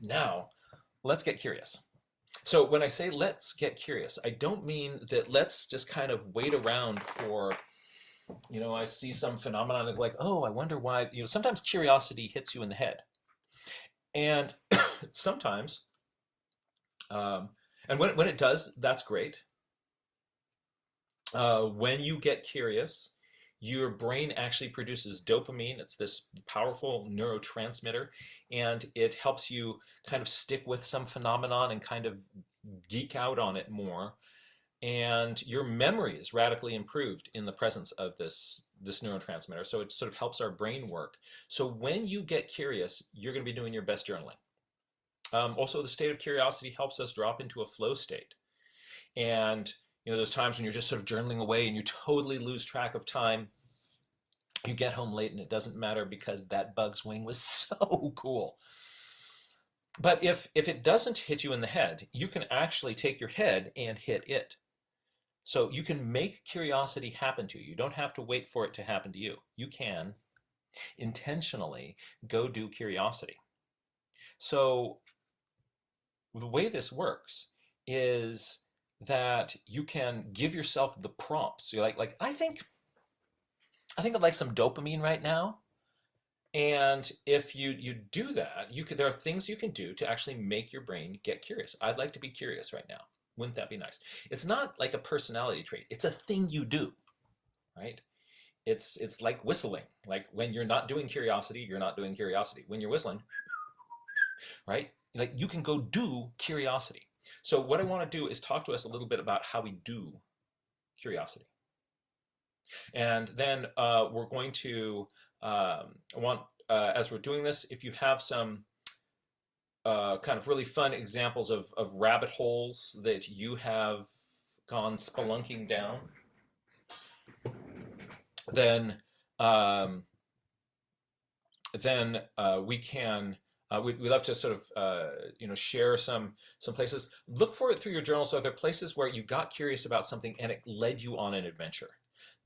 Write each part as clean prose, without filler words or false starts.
Now, let's get curious. So when I say let's get curious, I don't mean that let's just kind of wait around for, I see some phenomenon of like, oh, I wonder why, sometimes curiosity hits you in the head. And sometimes, um, and when it does, that's great. When you get curious, your brain actually produces dopamine. It's this powerful neurotransmitter, and it helps you kind of stick with some phenomenon and kind of geek out on it more. And your memory is radically improved in the presence of this neurotransmitter. So it sort of helps our brain work. So when you get curious, you're going to be doing your best journaling. Also, the state of curiosity helps us drop into a flow state. And those times when you're just sort of journaling away and you totally lose track of time, you get home late and it doesn't matter because that bug's wing was so cool. But if it doesn't hit you in the head, you can actually take your head and hit it. So you can make curiosity happen to you. You don't have to wait for it to happen to you. You can intentionally go do curiosity. So the way this works is that you can give yourself the prompts. You're like I'd like some dopamine right now. And if you do that, there are things you can do to actually make your brain get curious. I'd like to be curious right now. Wouldn't that be nice? It's not like a personality trait. It's a thing you do, right? It's like whistling. Like when you're not doing curiosity, you're not doing curiosity. When you're whistling, right? Like you can go do curiosity. So what I want to do is talk to us a little bit about how we do curiosity. And then we're going to as we're doing this, if you have some kind of really fun examples of rabbit holes that you have gone spelunking down, then um, we can. We'd love to sort of share some places. Look for it through your journal. So are there places where you got curious about something and it led you on an adventure?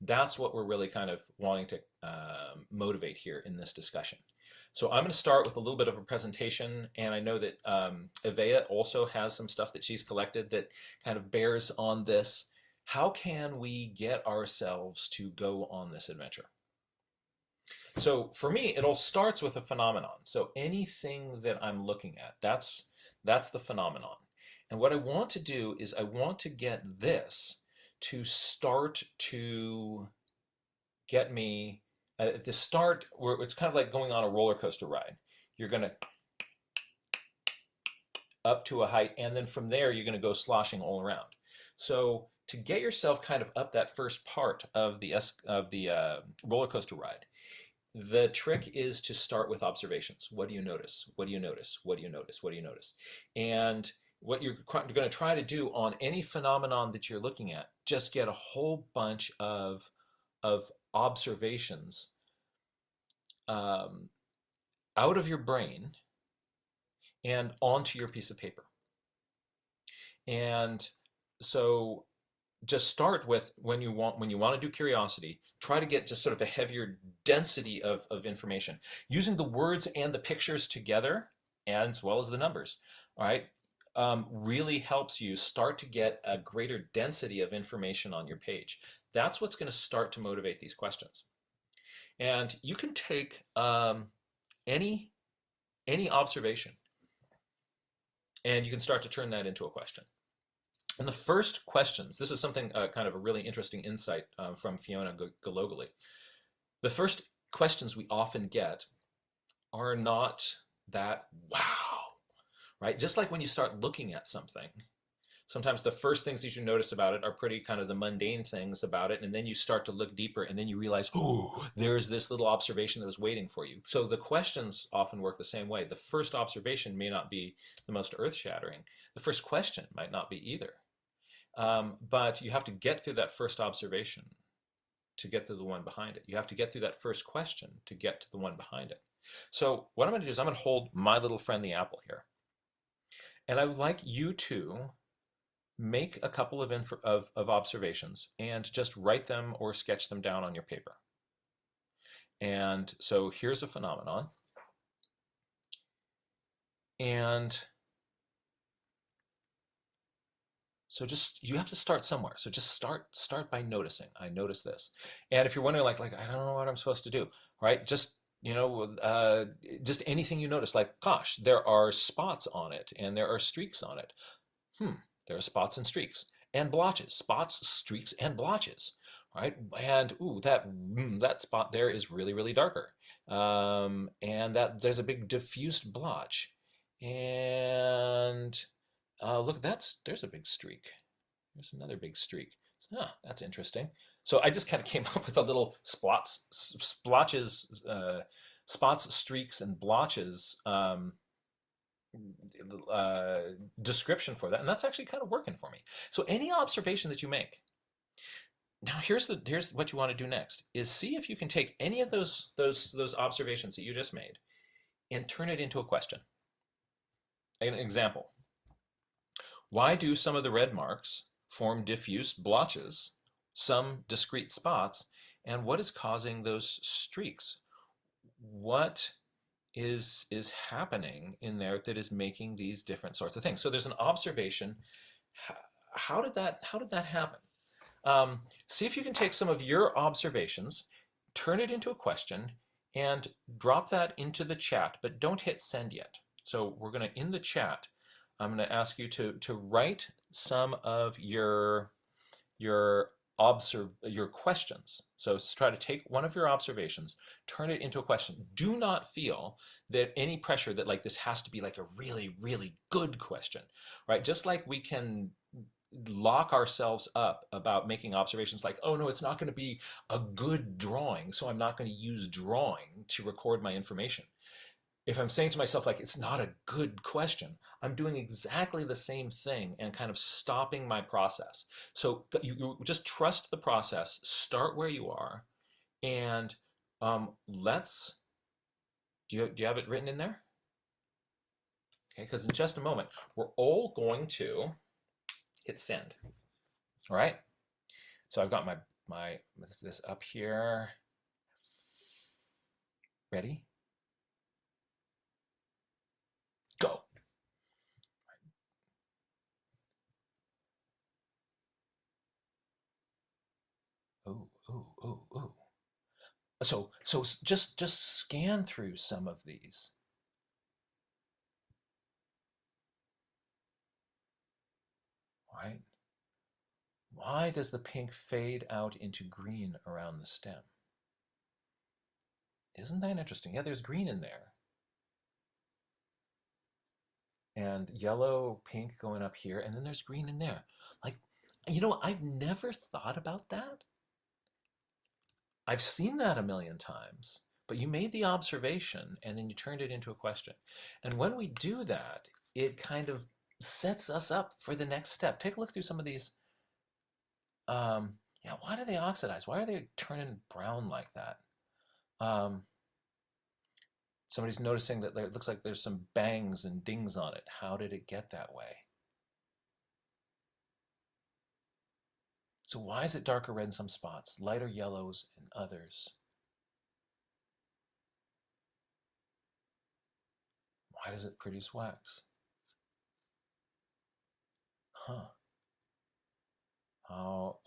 That's what we're really kind of wanting to motivate here in this discussion. So I'm going to start with a little bit of a presentation, and I know that Evea also has some stuff that she's collected that kind of bears on this. How can we get ourselves to go on this adventure? So for me, it all starts with a phenomenon. So anything that I'm looking at, that's the phenomenon. And what I want to do is I want to get this to start to get me at the start where it's kind of like going on a roller coaster ride. You're going to up to a height, and then from there you're going to go sloshing all around. So to get yourself kind of up that first part of the roller coaster ride, the trick is to start with observations. What do you notice? What do you notice? What do you notice? What do you notice? And what you're going to try to do on any phenomenon that you're looking at, just get a whole bunch of observations out of your brain and onto your piece of paper. And so just start with when you want to do curiosity, try to get just sort of a heavier density of information using the words and the pictures together, and as well as the numbers. All right, really helps you start to get a greater density of information on your page. That's what's going to start to motivate these questions. And you can take any observation, and you can start to turn that into a question. And the first questions, this is something kind of a really interesting insight from Fiona Galogally. The first questions we often get are not that wow, right? Just like when you start looking at something, sometimes the first things that you notice about it are pretty kind of the mundane things about it, and then you start to look deeper, and then you realize, oh, there's this little observation that was waiting for you. So the questions often work the same way. The first observation may not be the most earth-shattering. The first question might not be either. But you have to get through that first observation to get to the one behind it. You have to get through that first question to get to the one behind it. So what I'm going to do is I'm going to hold my little friend the apple here. And I would like you to make a couple of observations and just write them or sketch them down on your paper. And so here's a phenomenon. And so just you have to start somewhere. So just start by noticing. I notice this. And if you're wondering like I don't know what I'm supposed to do, right? Just just anything you notice, like, gosh, there are spots on it and there are streaks on it. There are spots and streaks and blotches, spots, streaks, and blotches, right? And ooh, that spot there is really, really darker, and that there's a big diffused blotch, and look, there's a big streak. There's another big streak. That's interesting. So I just kind of came up with a little splotches, spots, streaks, and blotches uh, description for that, and that's actually kind of working for me. So any observation that you make, now here's what you want to do next is see if you can take any of those observations that you just made and turn it into a question. An example: why do some of the red marks form diffuse blotches, some discrete spots, and what is causing those streaks? What is happening in there that is making these different sorts of things? So there's an observation. How did that happen? See if you can take some of your observations, turn it into a question, and drop that into the chat, but don't hit send yet. So we're going to, in the chat, I'm going to ask you to write some of your your questions. So try to take one of your observations, turn it into a question. Do not feel that any pressure that like this has to be like a really, really good question, right? Just like we can lock ourselves up about making observations like, oh no, it's not going to be a good drawing, so I'm not going to use drawing to record my information. If I'm saying to myself, like, it's not a good question, I'm doing exactly the same thing and kind of stopping my process. So you just trust the process, start where you are, and let's, do you have it written in there? Okay, because in just a moment, we're all going to hit send. All right, so I've got my this up here. Ready? Go. Ooh, ooh, ooh, ooh. So just scan through some of these. Right? Why does the pink fade out into green around the stem? Isn't that interesting? Yeah, there's green in there. And yellow, pink going up here, and then there's green in there. Like, I've never thought about that. I've seen that a million times, but you made the observation and then you turned it into a question. And when we do that, it kind of sets us up for the next step. Take a look through some of these. Yeah, why do they oxidize? Why are they turning brown like that? Somebody's noticing that it looks like there's some bangs and dings on it. How did it get that way? So why is it darker red in some spots, lighter yellows in others? Why does it produce wax? Huh. How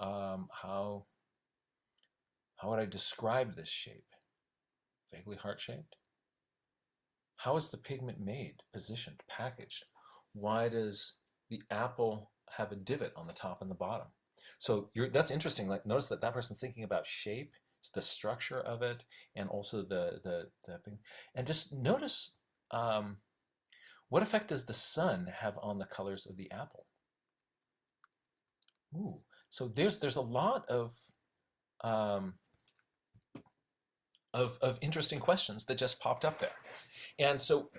would I describe this shape? Vaguely heart-shaped? How is the pigment made, positioned, packaged? Why does the apple have a divot on the top and the bottom? So that's interesting. Like, notice that person's thinking about shape, the structure of it, and also and just notice what effect does the sun have on the colors of the apple? Ooh, so there's a lot um, of interesting questions that just popped up there. And so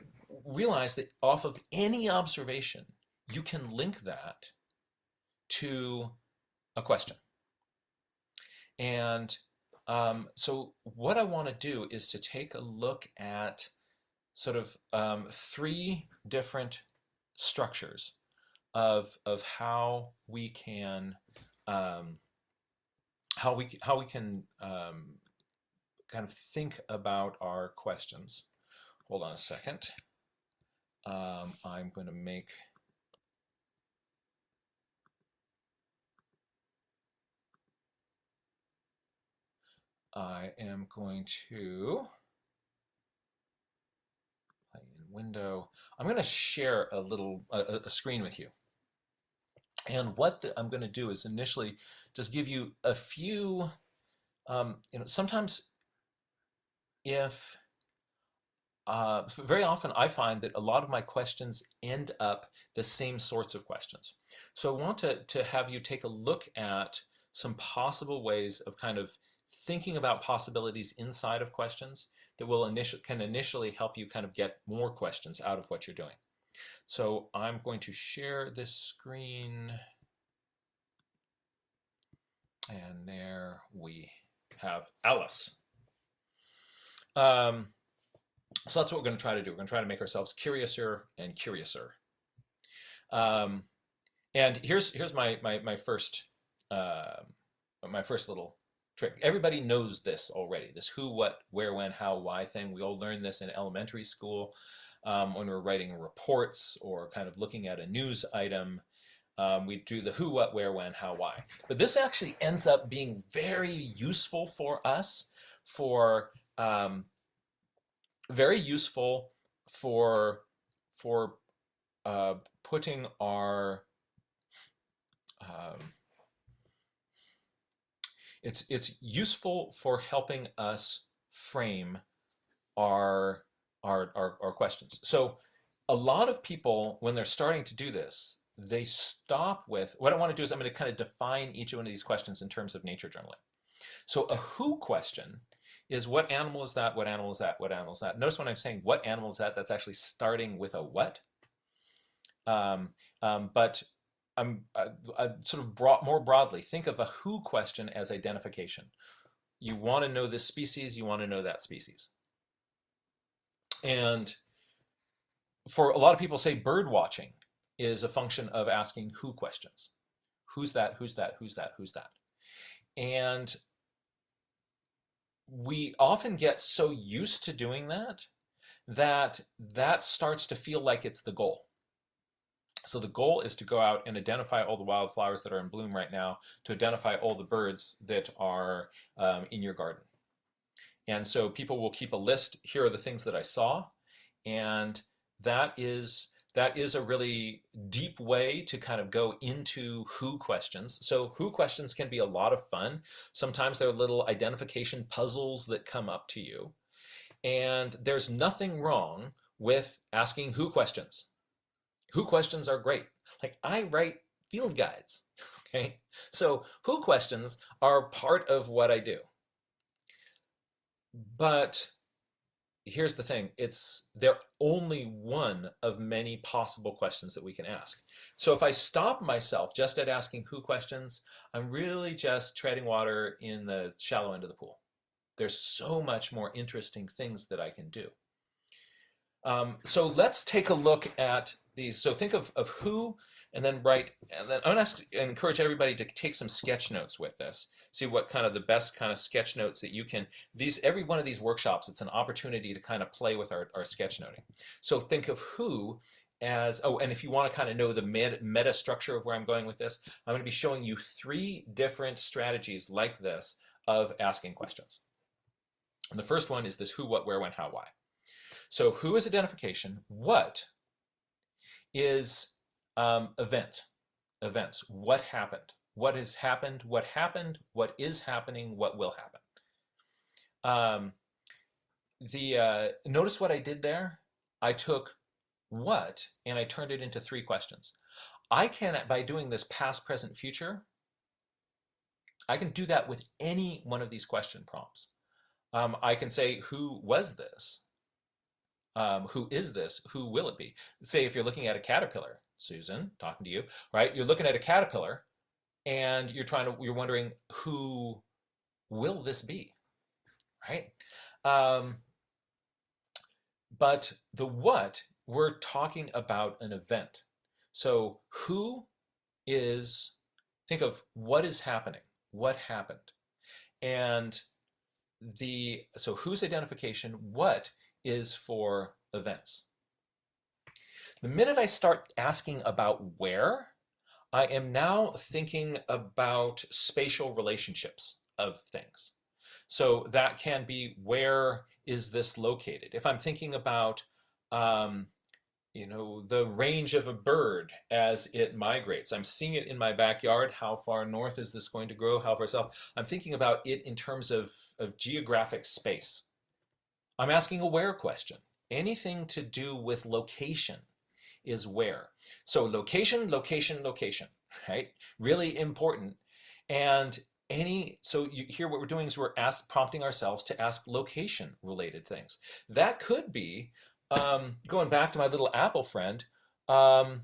realize that off of any observation, you can link that to a question. And so what I want to do is to take a look at sort of three different structures of how we can kind of think about our questions. Hold on a second. I'm going to make I am going to play in window. I'm going to share a little a screen with you. And what I'm going to do is initially just give you a few, sometimes if, very often I find that a lot of my questions end up the same sorts of questions. So I want to have you take a look at some possible ways of kind of thinking about possibilities inside of questions that will can initially help you kind of get more questions out of what you're doing. So I'm going to share this screen. And there we have Alice. So that's what we're going to try to do. We're going to try to make ourselves curiouser and curiouser. And here's my first little trick. Everybody knows this already. This who, what, where, when, how, why thing. We all learned this in elementary school when we're writing reports or kind of looking at a news item. We do the who, what, where, when, how, why. But this actually ends up being very useful for us, very useful for putting our it's useful for helping us frame our questions. So a lot of people, when they're starting to do this, they stop with, what I want to do is I'm going to kind of define each one of these questions in terms of nature journaling. So a who question is what animal is that, what animal is that, what animal is that. Notice when I'm saying what animal is that, that's actually starting with a what. But I sort of more broadly, think of a who question as identification. You want to know this species, you want to know that species. And for a lot of people, say bird watching is a function of asking who questions. Who's that, who's that, who's that, who's that? And we often get so used to doing that that starts to feel like it's the goal. So the goal is to go out and identify all the wildflowers that are in bloom right now, to identify all the birds that are in your garden. And so people will keep a list. Here are the things that I saw. And that is a really deep way to kind of go into who questions. So who questions can be a lot of fun. Sometimes there are little identification puzzles that come up to you. And there's nothing wrong with asking who questions. Who questions are great. Like I write field guides, okay? So who questions are part of what I do. But here's the thing, they're only one of many possible questions that we can ask. So if I stop myself just at asking who questions, I'm really just treading water in the shallow end of the pool. There's so much more interesting things that I can do. So let's take a look at these. So think of who, and then write, and then I'm going to encourage everybody to take some sketch notes with this. See what kind of the best kind of sketch notes that you can, every one of these workshops, it's an opportunity to kind of play with our sketch noting. So think of who as, oh, and if you want to kind of know the meta structure of where I'm going with this, I'm going to be showing you 3 different strategies like this of asking questions. And the first one is this who, what, where, when, how, why. So who is identification? What is events? What happened? What has happened? What happened? What is happening? What will happen? Notice what I did there? I took what and I turned it into 3 questions. I can, by doing this past, present, future, I can do that with any one of these question prompts. I can say, who was this? Who is this? Who will it be? Say if you're looking at a caterpillar, Susan, talking to you, right? You're looking at a caterpillar and you're wondering, who will this be, right? But the what, we're talking about an event. So who is, think of what is happening, what happened. And so whose identification, what is for events. The minute I start asking about where, I am now thinking about spatial relationships of things. So that can be, where is this located? If I'm thinking about, um, the range of a bird as it migrates, I'm seeing it in my backyard. How far north is this going to grow? How far south? I'm thinking about it in terms of geographic space. I'm asking a where question. Anything to do with location is where. So location, location, location, right? Really important. And so you hear what we're doing is we're prompting ourselves to ask location related things. That could be, going back to my little apple friend, um,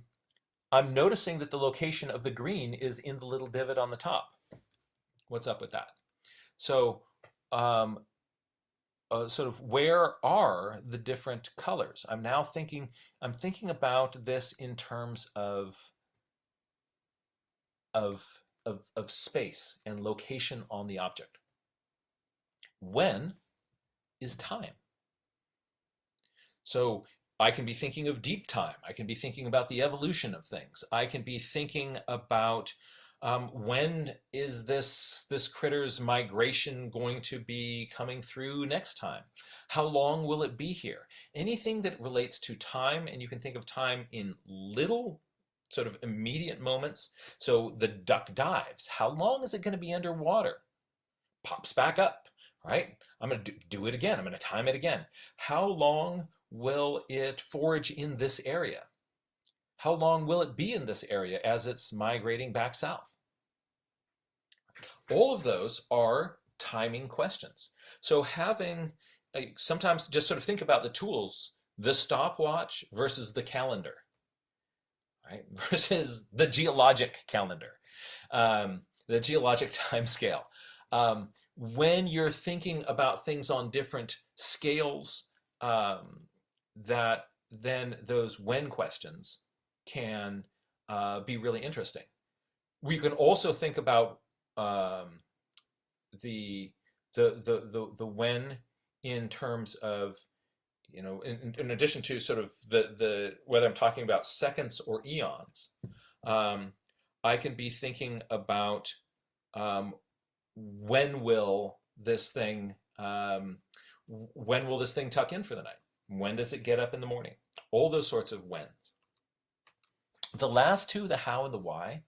I'm noticing that the location of the green is in the little divot on the top. What's up with that? So um, sort of, where are the different colors? I'm thinking about this in terms of space and location on the object. When is time? So I can be thinking of deep time. I can be thinking about the evolution of things. I can be thinking about, when is this critter's migration going to be coming through next time? How long will it be here? Anything that relates to time, and you can think of time in little sort of immediate moments. So the duck dives. How long is it going to be underwater? Pops back up, right? I'm going to do it again. I'm going to time it again. How long will it forage in this area? How long will it be in this area as it's migrating back south? All of those are timing questions. So sometimes just sort of think about the tools, the stopwatch versus the calendar, right? Versus the geologic calendar, the geologic time scale. When you're thinking about things on different scales, that then those when questions can be really interesting. We can also think about, the the when in terms of, in addition to sort of the whether I'm talking about seconds or eons. um, I can be thinking about, um, when will this thing when will this thing tuck in for the night? When does it get up in the morning? All those sorts of whens. The last two, the how and the why,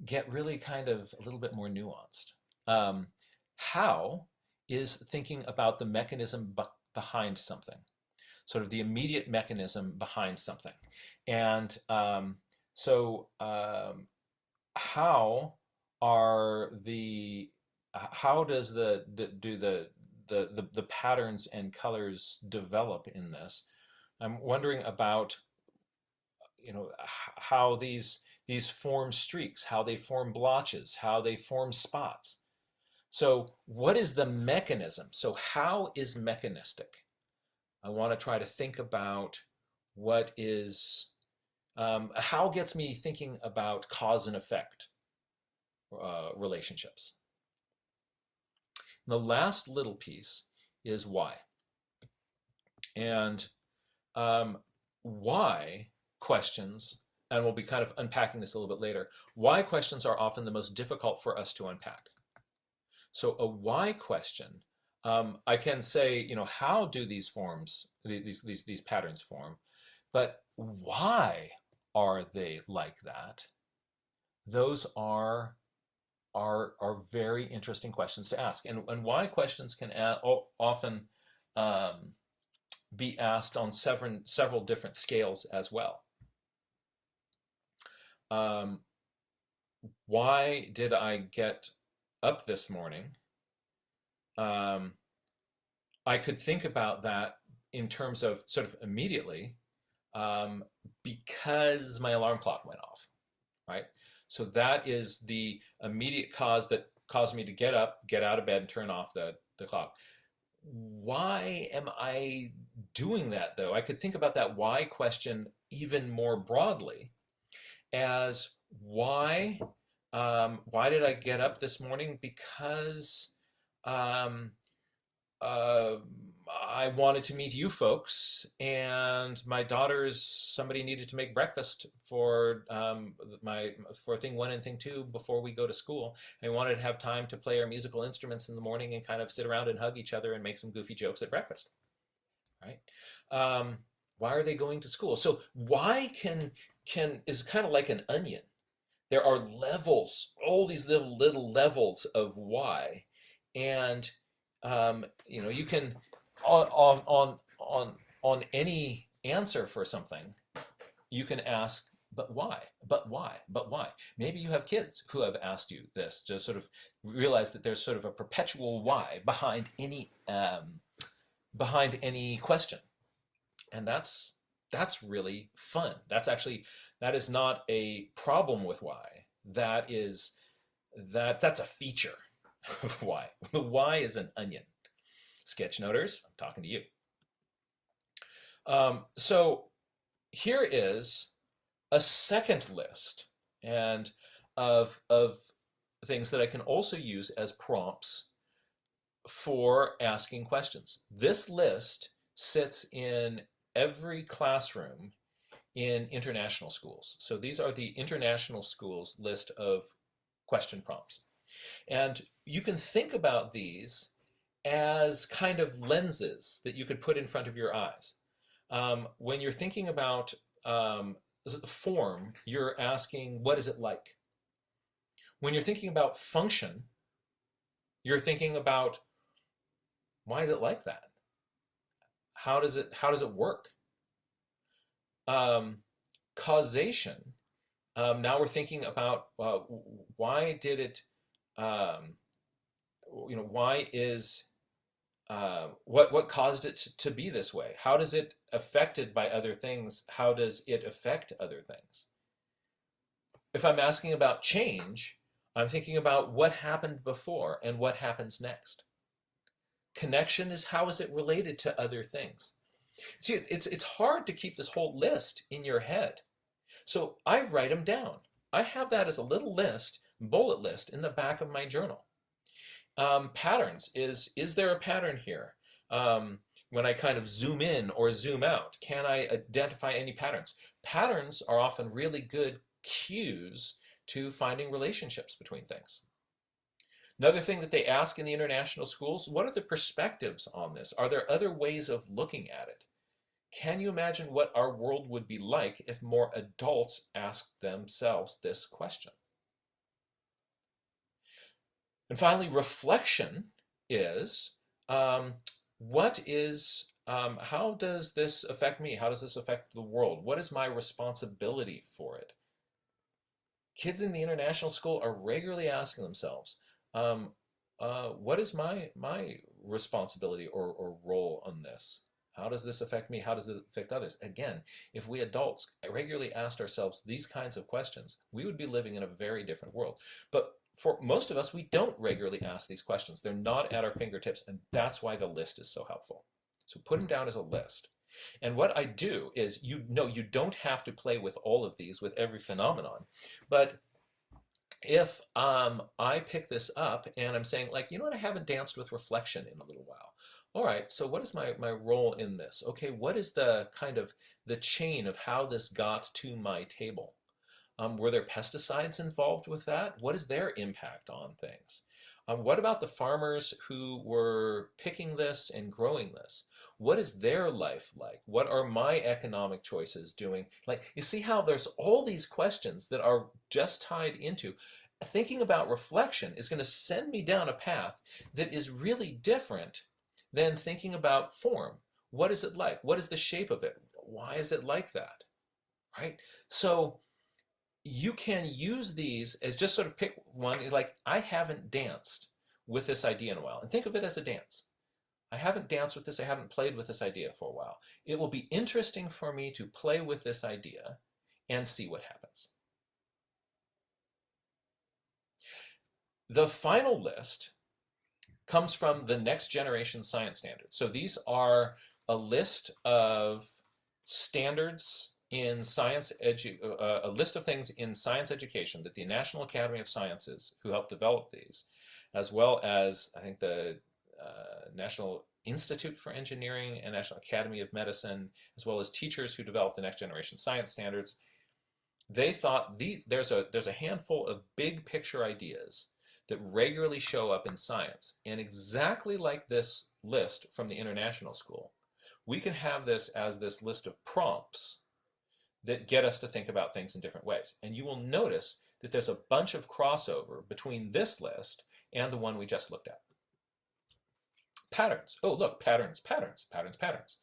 get really kind of a little bit more nuanced. How is thinking about the mechanism behind something, sort of the immediate mechanism behind something. And so how are the how does the patterns and colors develop in this? I'm wondering about, how these form streaks, how they form blotches, how they form spots. So what is the mechanism? So how is mechanistic? I want to try to think about what is, how gets me thinking about cause and effect relationships. And the last little piece is why. And why questions, and we'll be kind of unpacking this a little bit later, why questions are often the most difficult for us to unpack. So a why question, I can say, how do these forms, these patterns form, but why are they like that? Those are very interesting questions to ask, and why questions can often be asked on several different scales as well. Um, why did I get up this morning? I could think about that in terms of sort of immediately, because my alarm clock went off, right? So that is the immediate cause that caused me to get up, get out of bed, and turn off the clock. Why am I doing that, though? I could think about that why question even more broadly as why did I get up this morning? Because um, uh, I wanted to meet you folks, and my daughter's somebody needed to make breakfast for my for thing one and thing two before we go to school. And we wanted to have time to play our musical instruments in the morning and kind of sit around and hug each other and make some goofy jokes at breakfast, right? Um, why are they going to school? So why can is kind of like an onion. There are levels, all these little levels of why, and you can on any answer for something, you can ask, but why? But why? But why? Maybe you have kids who have asked you this to sort of realize that there's sort of a perpetual why behind any question, and that's really fun. That is not a problem with why. That's a feature of why. The why is an onion. Sketchnoters, I'm talking to you. So here is a second list and of things that I can also use as prompts for asking questions. This list sits in every classroom in international schools. So these are the international schools list of question prompts. And you can think about these as kind of lenses that you could put in front of your eyes. When you're thinking about form, you're asking, what is it like? When you're thinking about function, you're thinking about, why is it like that? How does it work? Causation. Now we're thinking about why did it, why is what caused it to be this way? How does it affected by other things? How does it affect other things? If I'm asking about change, I'm thinking about what happened before and what happens next. Connection is how is it related to other things? See, it's hard to keep this whole list in your head. So I write them down. I have that as a little list, bullet list in the back of my journal. Patterns is there a pattern here? When I kind of zoom in or zoom out, can I identify any patterns? Patterns are often really good cues to finding relationships between things. Another thing that they ask in the international schools, what are the perspectives on this? Are there other ways of looking at it? Can you imagine what our world would be like if more adults asked themselves this question? And finally, reflection is, how does this affect me? How does this affect the world? What is my responsibility for it? Kids in the international school are regularly asking themselves, what is my responsibility or role on this? How does this affect me? How does it affect others? Again, if we adults regularly asked ourselves these kinds of questions, we would be living in a very different world. But for most of us, we don't regularly ask these questions. They're not at our fingertips, and that's why the list is so helpful. So put them down as a list. And what I do is, you don't have to play with all of these, with every phenomenon, but if I pick this up and I'm saying, like, you know what, I haven't danced with reflection in a little while. All right, so what is my role in this? Okay, what is the kind of the chain of how this got to my table? Were there pesticides involved with that? What is their impact on things? What about the farmers who were picking this and growing this? What is their life like? What are my economic choices doing? Like, you see how there's all these questions that are just tied into. Thinking about reflection is going to send me down a path that is really different than thinking about form. What is it like? What is the shape of it? Why is it like that? Right? So you can use these as just sort of pick one, like, I haven't danced with this idea in a while, and think of it as a dance. I haven't danced with this, I haven't played with this idea for a while. It will be interesting for me to play with this idea and see what happens. The final list comes from the Next Generation Science Standards. So these are a list of standards in science a list of things in science education that the National Academy of Sciences, who helped develop these, as well as I think the National Institute for Engineering and National Academy of Medicine, as well as teachers who developed the next generation science standards, they thought there's a handful of big picture ideas that regularly show up in science. And exactly like this list from the International School, we can have this as this list of prompts that get us to think about things in different ways. And you will notice that there's a bunch of crossover between this list and the one we just looked at. Patterns. Oh, look, patterns, patterns, patterns, patterns.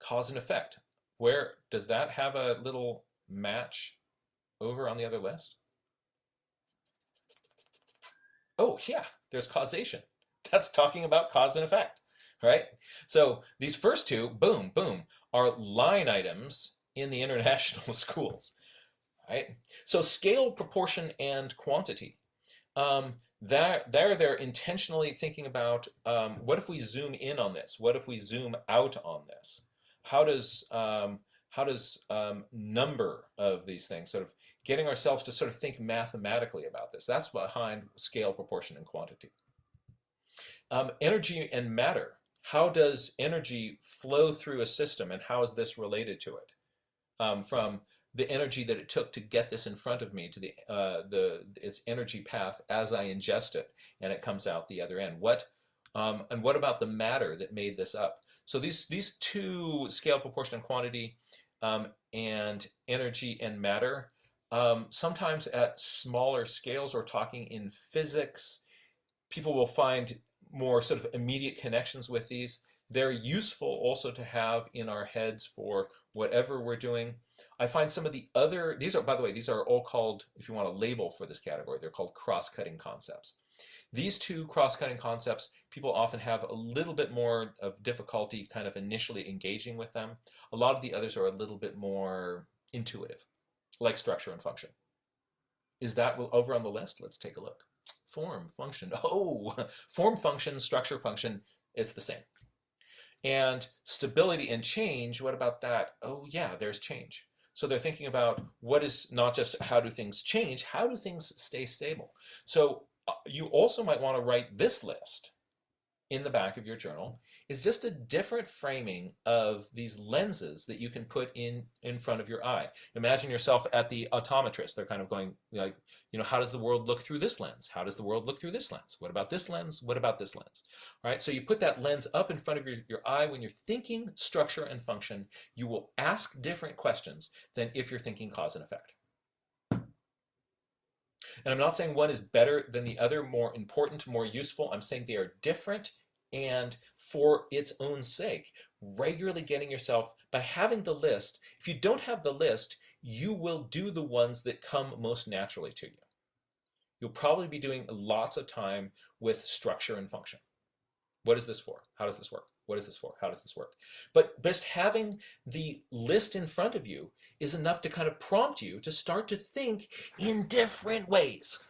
Cause and effect. Where does that have a little match over on the other list? Oh, yeah, there's causation. That's talking about cause and effect, right? So these first two, boom, boom, are line items in the international schools, right? So scale, proportion, and quantity. They're intentionally thinking about what if we zoom in on this? What if we zoom out on this? How does number of these things, sort of getting ourselves to sort of think mathematically about this? That's behind scale, proportion, and quantity. Energy and matter. How does energy flow through a system, and how is this related to it? From the energy that it took to get this in front of me to its energy path as I ingest it, and it comes out the other end. And what about the matter that made this up? So these two, scale, proportion, and quantity, and energy and matter, sometimes at smaller scales or talking in physics, people will find more sort of immediate connections with these. They're useful also to have in our heads for whatever we're doing. I find some of the other, these are, by the way, these are all called, if you want a label for this category, they're called cross-cutting concepts. These two cross-cutting concepts, people often have a little bit more of difficulty kind of initially engaging with them. A lot of the others are a little bit more intuitive, like structure and function. Is that over on the list? Let's take a look. Form, function. Oh, form, function, structure, function, it's the same. And stability and change, what about that? Oh yeah, there's change. So they're thinking about what is not just how do things change, how do things stay stable? So you also might want to write this list in the back of your journal. Is just a different framing of these lenses that you can put in front of your eye. Imagine yourself at the optometrist. They're kind of going like, how does the world look through this lens? How does the world look through this lens? What about this lens? What about this lens? All right, so you put that lens up in front of your eye. When you're thinking structure and function, you will ask different questions than if you're thinking cause and effect. And I'm not saying one is better than the other, more important, more useful. I'm saying they are different, and for its own sake, regularly getting yourself, by having the list, if you don't have the list, you will do the ones that come most naturally to you. You'll probably be doing lots of time with structure and function. What is this for? How does this work? What is this for? How does this work? But just having the list in front of you is enough to kind of prompt you to start to think in different ways.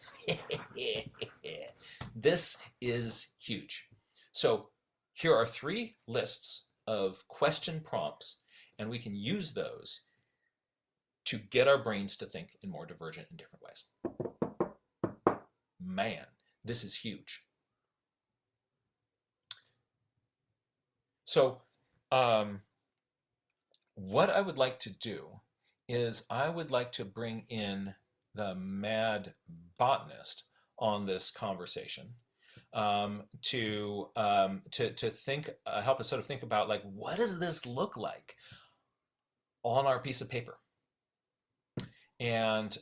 This is huge. So here are 3 lists of question prompts, and we can use those to get our brains to think in more divergent and different ways. Man, this is huge. So what I would like to do is I would like to bring in the mad botanist on this conversation to think, help us sort of think about, like, what does this look like on our piece of paper? And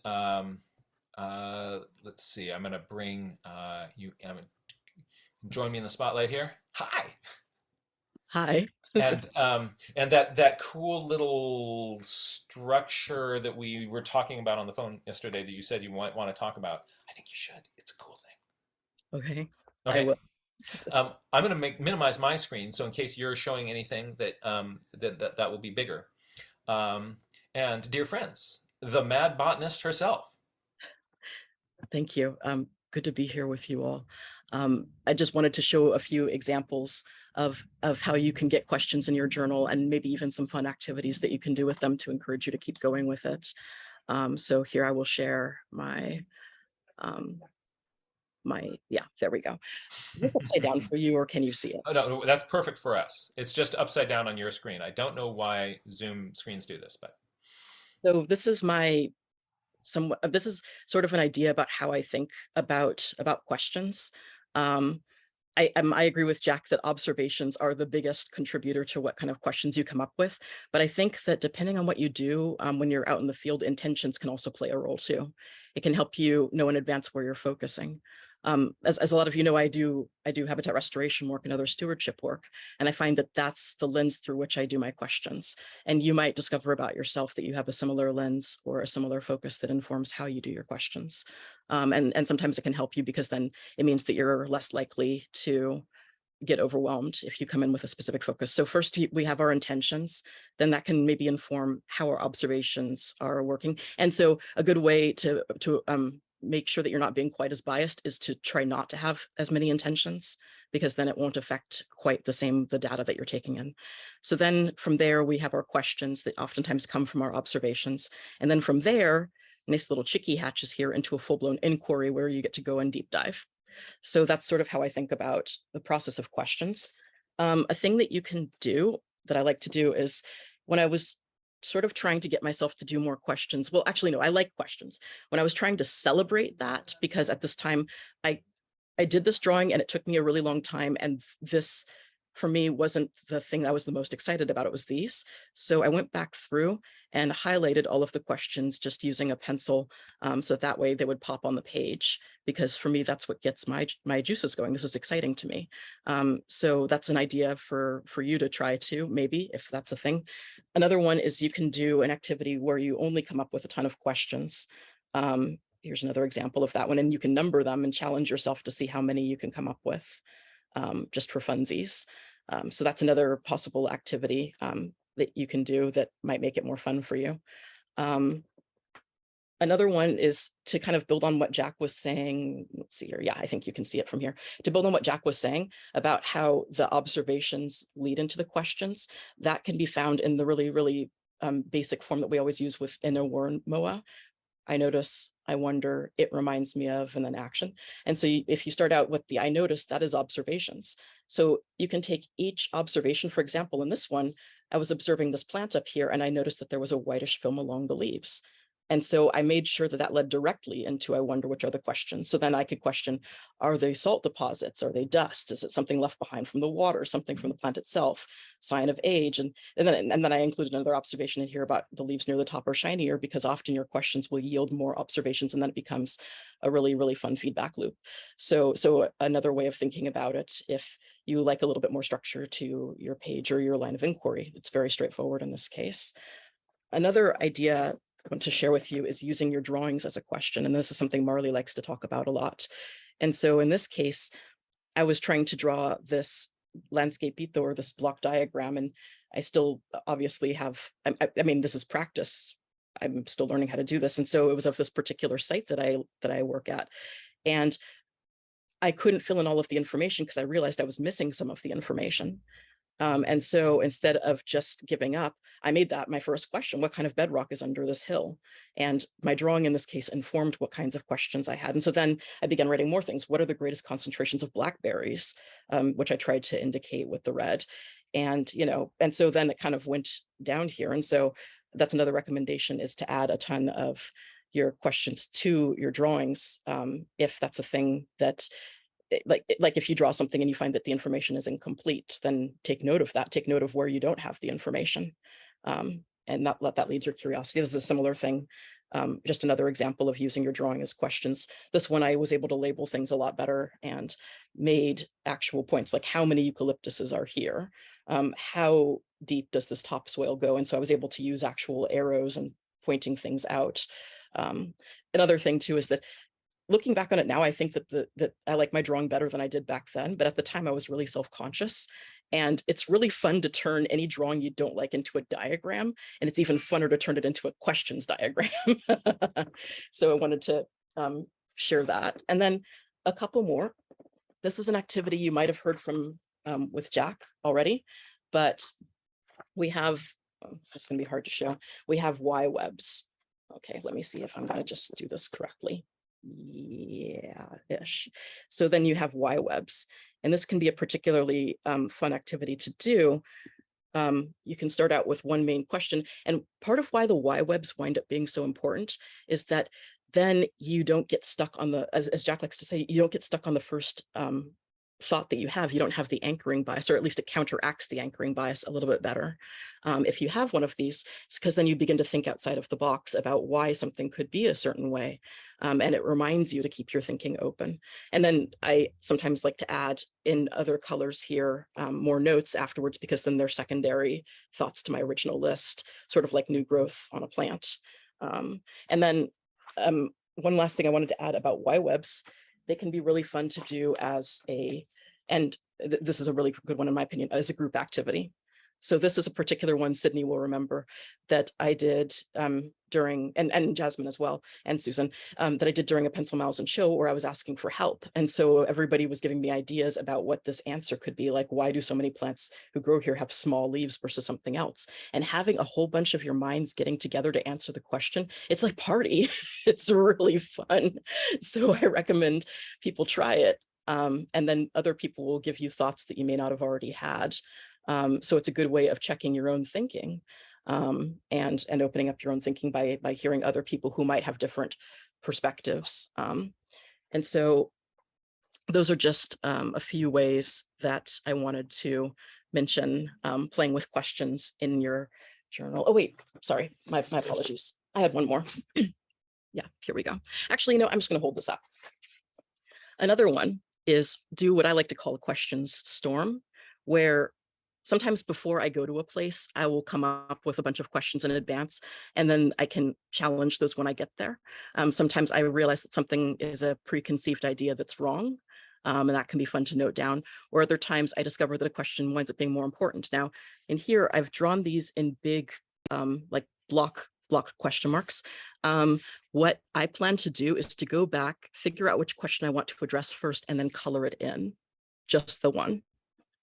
let's see, I'm going to bring you, join me in the spotlight here. Hi. Hi. And that cool little structure that we were talking about on the phone yesterday that you said you might want to talk about, I think you should. It's a cool thing. Okay, I Okay. will. I'm going to minimize my screen, so in case you're showing anything that that will be bigger. And dear friends, the mad botanist herself. Thank you. Good to be here with you all. I just wanted to show a few examples of how you can get questions in your journal, and maybe even some fun activities that you can do with them to encourage you to keep going with it. So here I will share my yeah, there we go. Is this upside down for you, or can you see Oh, it? no, that's perfect for us. It's just upside down on your screen. I don't know why Zoom screens do this, but So this is this is sort of an idea about how I think about questions. Um, I agree with Jack that observations are the biggest contributor to what kind of questions you come up with. But I think that depending on what you do when you're out in the field, intentions can also play a role too. It can help you know in advance where you're focusing. As a lot of you know, I do habitat restoration work and other stewardship work, and I find that that's the lens through which I do my questions. And you might discover about yourself that you have a similar lens or a similar focus that informs how you do your questions. And sometimes it can help you because then it means that you're less likely to get overwhelmed if you come in with a specific focus. So first we have our intentions, then that can maybe inform how our observations are working. And so a good way to make sure that you're not being quite as biased is to try not to have as many intentions, because then it won't affect quite the data that you're taking in. So then from there, we have our questions that oftentimes come from our observations. And then from there, nice little chicky hatches here into a full-blown inquiry where you get to go and deep dive. So that's sort of how I think about the process of questions. A thing that you can do that I like to do is when I was sort of trying to get myself to do more questions. Well, actually, no, I like questions. When I was trying to celebrate that, because at this time I I did this drawing and it took me a really long time. And this for me wasn't the thing I was the most excited about. It was these. So I went back through and highlighted all of the questions just using a pencil. So that way they would pop on the page, because for me, that's what gets my juices going. This is exciting to me. So that's an idea for you to try too, maybe, if that's a thing. Another one is you can do an activity where you only come up with a ton of questions. Here's another example of that one, and you can number them and challenge yourself to see how many you can come up with, just for funsies. So that's another possible activity that you can do that might make it more fun for you. Um, Another one is to kind of build on what Jack was saying. Let's see here. Yeah, I think you can see it from here. To build on what Jack was saying about how the observations lead into the questions, that can be found in the really basic form that we always use within a Warren MOA. I notice, I wonder, it reminds me of, and then action. And so if you start out with the I notice, that is observations. So you can take each observation. For example, in this one, I was observing this plant up here and I noticed that there was a whitish film along the leaves. And so I made sure that that led directly into I wonder which are the questions. So then I could question, are they salt deposits? Are they dust? Is it something left behind from the water, something from the plant itself, sign of age? And then I included another observation in here about the leaves near the top are shinier, because often your questions will yield more observations and then it becomes a really fun feedback loop. So another way of thinking about it, if you like a little bit more structure to your page or your line of inquiry, it's very straightforward in this case. Another idea I want to share with you is using your drawings as a question. And this is something Marley likes to talk about a lot. And so in this case, I was trying to draw this landscape pito, or this block diagram, and I still obviously have, I mean, this is practice. I'm still learning how to do this. And so it was of this particular site that I work at. And I couldn't fill in all of the information because I realized I was missing some of the information. And so instead of just giving up, I made that my first question: what kind of bedrock is under this hill? And my drawing in this case informed what kinds of questions I had. And so then I began writing more things. What are the greatest concentrations of blackberries? Which I tried to indicate with the red. And, and so then it kind of went down here. And so that's another recommendation, is to add a ton of your questions to your drawings, if that's a thing that like if you draw something and you find that the information is incomplete, then take note of that. Take note of where you don't have the information, and not let that lead your curiosity. This is a similar thing. Just another example of using your drawing as questions. This one, I was able to label things a lot better and made actual points, like how many eucalyptuses are here? How deep does this topsoil go? And so I was able to use actual arrows and pointing things out. Another thing too is that, looking back on it now, I think that I like my drawing better than I did back then. But at the time, I was really self-conscious. And it's really fun to turn any drawing you don't like into a diagram. And it's even funner to turn it into a questions diagram. So I wanted to share that. And then a couple more. This is an activity you might have heard from with Jack already, but we have, it's going to be hard to show. We have Y webs. Okay, let me see if I'm going to just do this correctly. Yeah, ish. So then you have Y webs, and this can be a particularly fun activity to do. You can start out with one main question. And part of why the why webs wind up being so important is that then you don't get stuck on the, as Jack likes to say, you don't get stuck on the first thought that you have. You don't have the anchoring bias, or at least it counteracts the anchoring bias a little bit better. If you have one of these, because then you begin to think outside of the box about why something could be a certain way. And it reminds you to keep your thinking open. And then I sometimes like to add in other colors here more notes afterwards, because then they're secondary thoughts to my original list, sort of like new growth on a plant. And then one last thing I wanted to add about Y webs, they can be really fun to do as a, and this is a really good one in my opinion, as a group activity. So this is a particular one Sydney will remember that I did during, and Jasmine as well, and Susan, that I did during a Pencil Mouse and Show where I was asking for help. And so everybody was giving me ideas about what this answer could be, like why do so many plants who grow here have small leaves versus something else? And having a whole bunch of your minds getting together to answer the question, it's like party. It's really fun. So I recommend people try it. And then other people will give you thoughts that you may not have already had. So it's a good way of checking your own thinking, and opening up your own thinking by hearing other people who might have different perspectives. And so those are just a few ways that I wanted to mention, playing with questions in your journal. Oh wait, sorry, my apologies. I had one more. Yeah, here we go. Actually, no, I'm just going to hold this up. Another one is do what I like to call a questions storm, where sometimes before I go to a place, I will come up with a bunch of questions in advance, and then I can challenge those when I get there. Sometimes I realize that something is a preconceived idea that's wrong, and that can be fun to note down. Or other times I discover that a question winds up being more important. Now, in here, I've drawn these in big, like block question marks. What I plan to do is to go back, figure out which question I want to address first, and then color it in, just the one.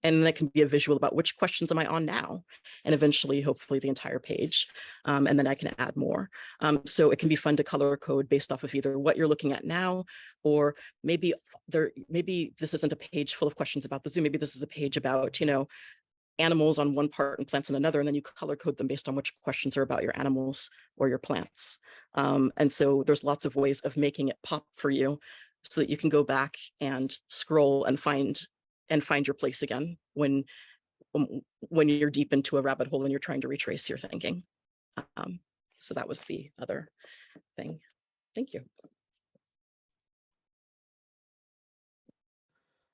And then it can be a visual about which questions am I on now, and eventually, hopefully, the entire page. And then I can add more. So it can be fun to color code based off of either what you're looking at now, or maybe this isn't a page full of questions about the zoo. Maybe this is a page about, animals on one part and plants on another, and then you color code them based on which questions are about your animals or your plants. And so there's lots of ways of making it pop for you so that you can go back and scroll and find your place again when you're deep into a rabbit hole and you're trying to retrace your thinking. So that was the other thing. Thank you.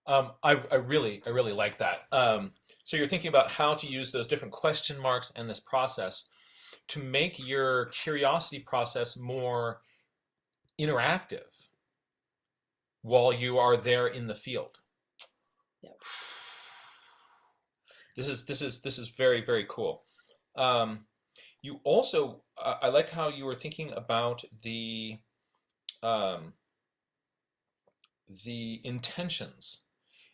I really like that. So you're thinking about how to use those different question marks and this process to make your curiosity process more interactive while you are there in the field. Yeah. This is very very cool. Um, you also I like how you were thinking about um, the intentions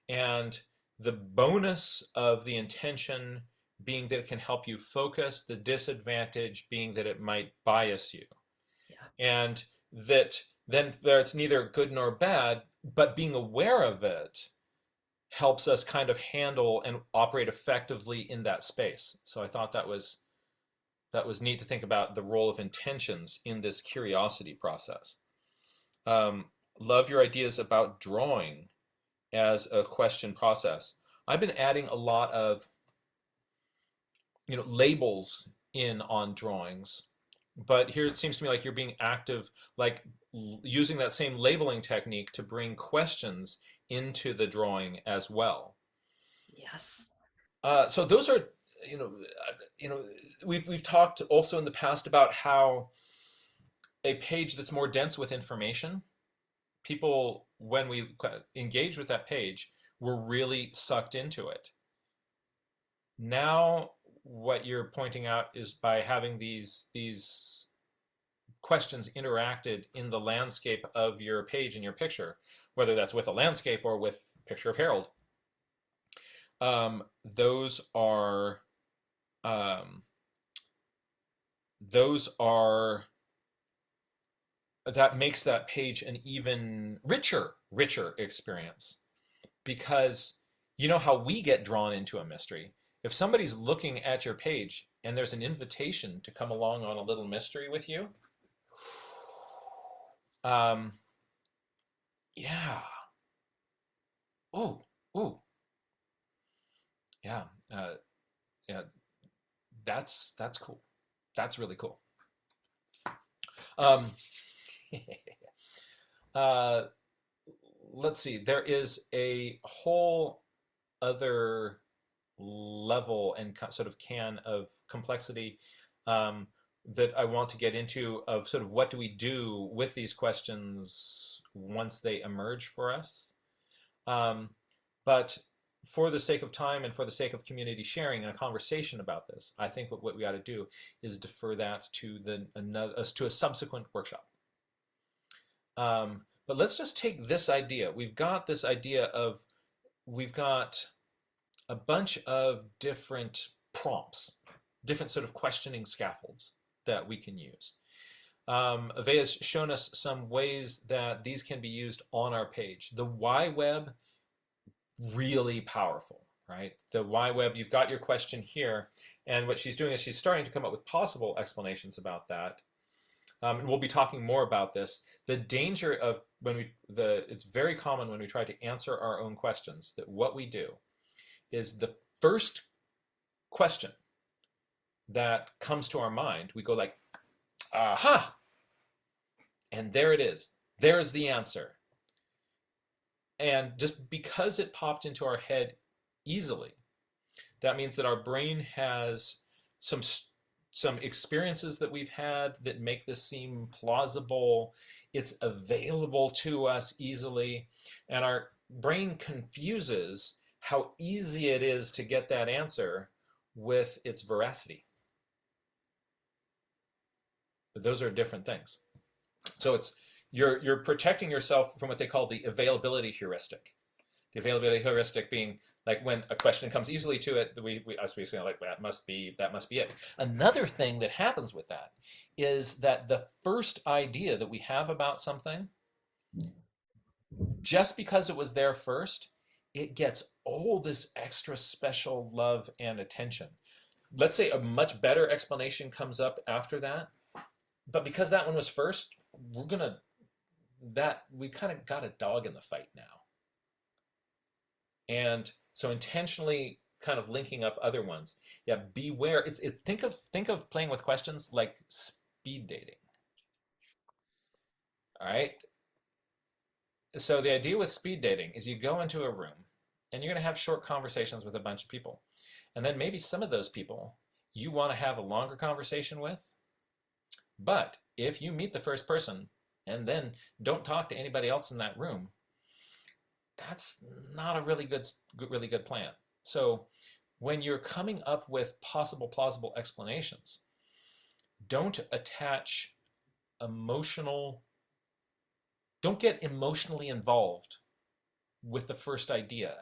and the bonus of the intention being that it can help you focus, the disadvantage being that it might bias you. Yeah. And that then it's neither good nor bad, but being aware of it helps us kind of handle and operate effectively in that space. So I thought that was neat to think about the role of intentions in this curiosity process. Um, Love your ideas about drawing as a question process. I've been adding a lot of labels in on drawings, but here it seems to me like you're being active, like using that same labeling technique to bring questions into the drawing as well. Yes. So those are you know we've talked also in the past about how a page that's more dense with information, people when we engage with that page, we're really sucked into it. Now what you're pointing out is by having these questions interacted in the landscape of your page and your picture, whether that's with a landscape or with a picture of Harold. Those are um, those are that makes that page an even richer experience, because you know how we get drawn into a mystery. If somebody's looking at your page and there's an invitation to come along on a little mystery with you, um, yeah, oh, oh, yeah, yeah, that's cool. That's really cool. Um, uh, let's see. There is a whole other level and sort of can of complexity um, that I want to get into, of sort of what do we do with these questions once they emerge for us. Um, but for the sake of time and for the sake of community sharing and a conversation about this, I think what we ought to do is defer that to to a subsequent workshop. But let's just take this idea. We've got this idea of we've got a bunch of different prompts, different sort of questioning scaffolds that we can use. Avea's shown us some ways that these can be used on our page. The why web, really powerful, right? The why web, you've got your question here, and what she's doing is she's starting to come up with possible explanations about that. And we'll be talking more about this. The danger of it's very common when we try to answer our own questions that what we do is the first question that comes to our mind, we go like, aha, and there it is. There's the answer. And just because it popped into our head easily, that means that our brain has some some experiences that we've had that make this seem plausible. It's available to us easily, and our brain confuses how easy it is to get that answer with its veracity. But those are different things. So it's you're protecting yourself from what they call the availability heuristic. The availability heuristic being like when a question comes easily to it, we us basically like that must be it. Another thing that happens with that is that the first idea that we have about something, just because it was there first, it gets all this extra special love and attention. Let's say a much better explanation comes up after that, but because that one was first, we're gonna that we kind of got a dog in the fight now. And so intentionally kind of linking up other ones. Yeah, beware. Think of playing with questions like speed dating. All right. So the idea with speed dating is you go into a room and you're going to have short conversations with a bunch of people. And then maybe some of those people you want to have a longer conversation with. But if you meet the first person and then don't talk to anybody else in that room, that's not a really good plan. So when you're coming up with possible plausible explanations, don't attach emotional don't get emotionally involved with the first idea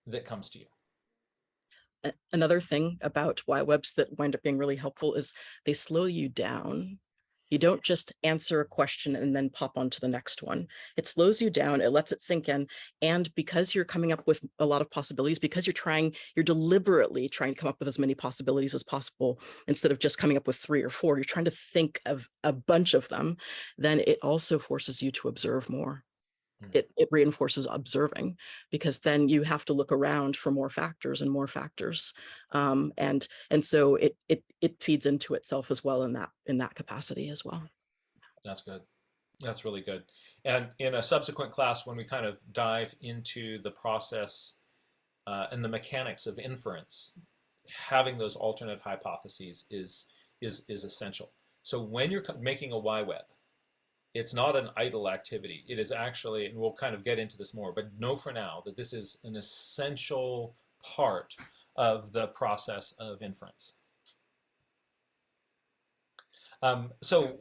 that comes to you. Another thing about Y webs that wind up being really helpful is they slow you down. You don't just answer a question and then pop on to the next one. It slows you down, it lets it sink in. And because you're coming up with a lot of possibilities, because you're deliberately trying to come up with as many possibilities as possible, instead of just coming up with 3 or 4, you're trying to think of a bunch of them, then it also forces you to observe more. It reinforces observing, because then you have to look around for more factors and more factors, and so it feeds into itself as well in that capacity as well. That's good. That's really good. And in a subsequent class, when we kind of dive into the process and the mechanics of inference, having those alternate hypotheses is essential. So when you're making a Y web, it's not an idle activity. It is actually, and we'll kind of get into this more, but know for now that this is an essential part of the process of inference. So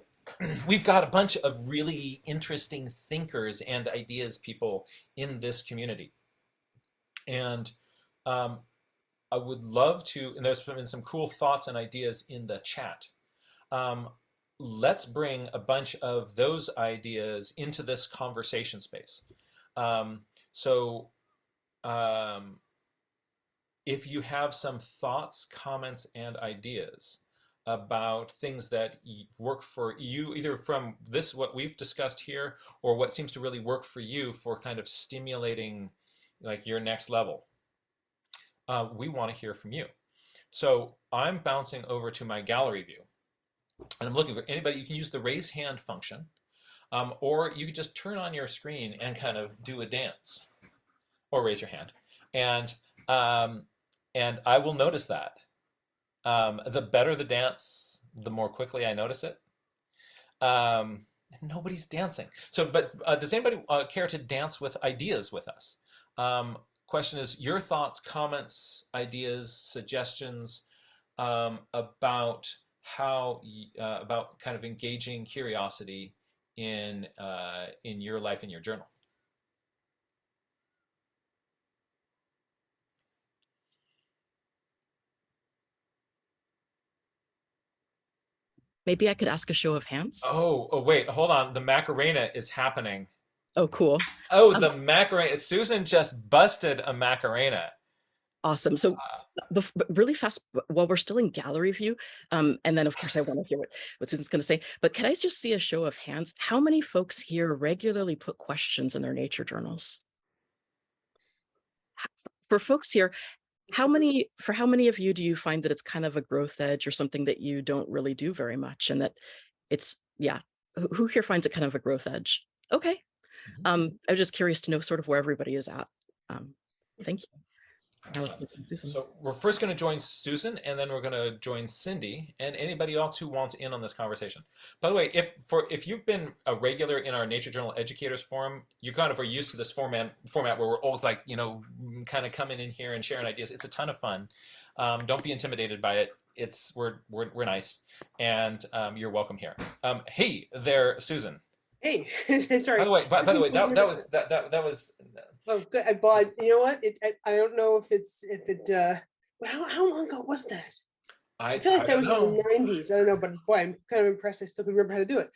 we've got a bunch of really interesting thinkers and ideas people in this community. And um, I would love to, and there's been some cool thoughts and ideas in the chat. Um, let's bring a bunch of those ideas into this conversation space. So um, if you have some thoughts, comments, and ideas about things that work for you, either from this, what we've discussed here, or what seems to really work for you for kind of stimulating like your next level, we want to hear from you. So I'm bouncing over to my gallery view and I'm looking for anybody. You can use the raise hand function, or you can just turn on your screen and kind of do a dance or raise your hand. And um, and I will notice that. The better the dance, the more quickly I notice it. Nobody's dancing. So, but does anybody care to dance with ideas with us? Question is your thoughts, comments, ideas, suggestions about how about kind of engaging curiosity in your life in your journal. Maybe I could ask a show of hands. Oh, wait, hold on. The Macarena is happening. Oh, cool. Oh, Um, the Macarena. Susan just busted a Macarena. awesome. So but really fast, while we're still in gallery view, and then of course I want to hear what Susan's going to say, but can I just see a show of hands? How many folks here regularly put questions in their nature journals? For folks here, how many of you do you find that it's kind of a growth edge or something that you don't really do very much, and that it's, yeah, who here finds it kind of a growth edge? Okay. Mhm. I was just curious to know sort of where everybody is at. Thank you. Now let's Excellent. hear from Susan. So we're first going to join Susan, and then we're going to join Cindy, and anybody else who wants in on this conversation. By the way, if you've been a regular in our Nature Journal Educators Forum, you kind of are used to this format where we're all like, kind of coming in here and sharing ideas. It's a ton of fun. Don't be intimidated by it. We're nice, and you're welcome here. Hey there, Susan. Hey, By sorry. the way, Took me a that minute. was Oh, good. You know what? I don't know if it. Well, how long ago was that? I feel like I that don't was in know. the 90s. I don't know, but boy, I'm kind of impressed. I still can remember how to do it.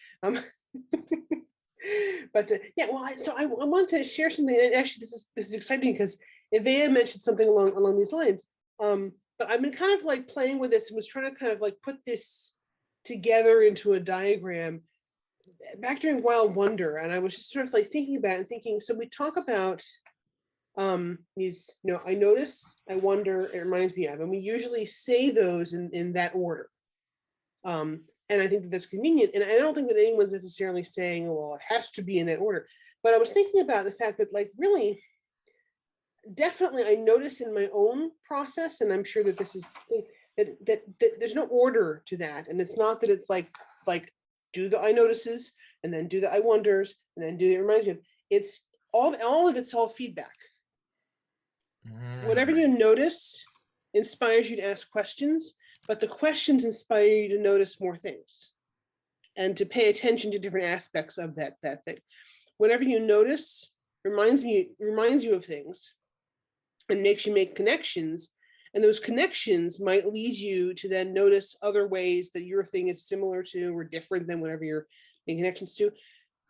But yeah, well, I want to share something. And actually, this is exciting because Ivea mentioned something along these lines. But I've been kind of like playing with this and was trying to kind of like put this together into a diagram back during Wild Wonder, and I was just sort of like thinking about it and thinking, so we talk about these, I notice, I wonder, it reminds me of, and we usually say those in that order. And I think that that's convenient. And I don't think that anyone's necessarily saying, well, it has to be in that order. But I was thinking about the fact that, like, really, definitely I notice in my own process, and I'm sure that this is that there's no order to that. And it's not that it's like do the I notices and then do the I wonders and then do the reminds you. It's all of it's all feedback. Whatever you notice inspires you to ask questions, but the questions inspire you to notice more things and to pay attention to different aspects of that thing. Whatever you notice reminds you of things and makes you make connections, and those connections might lead you to then notice other ways that your thing is similar to or different than whatever you're making connections to.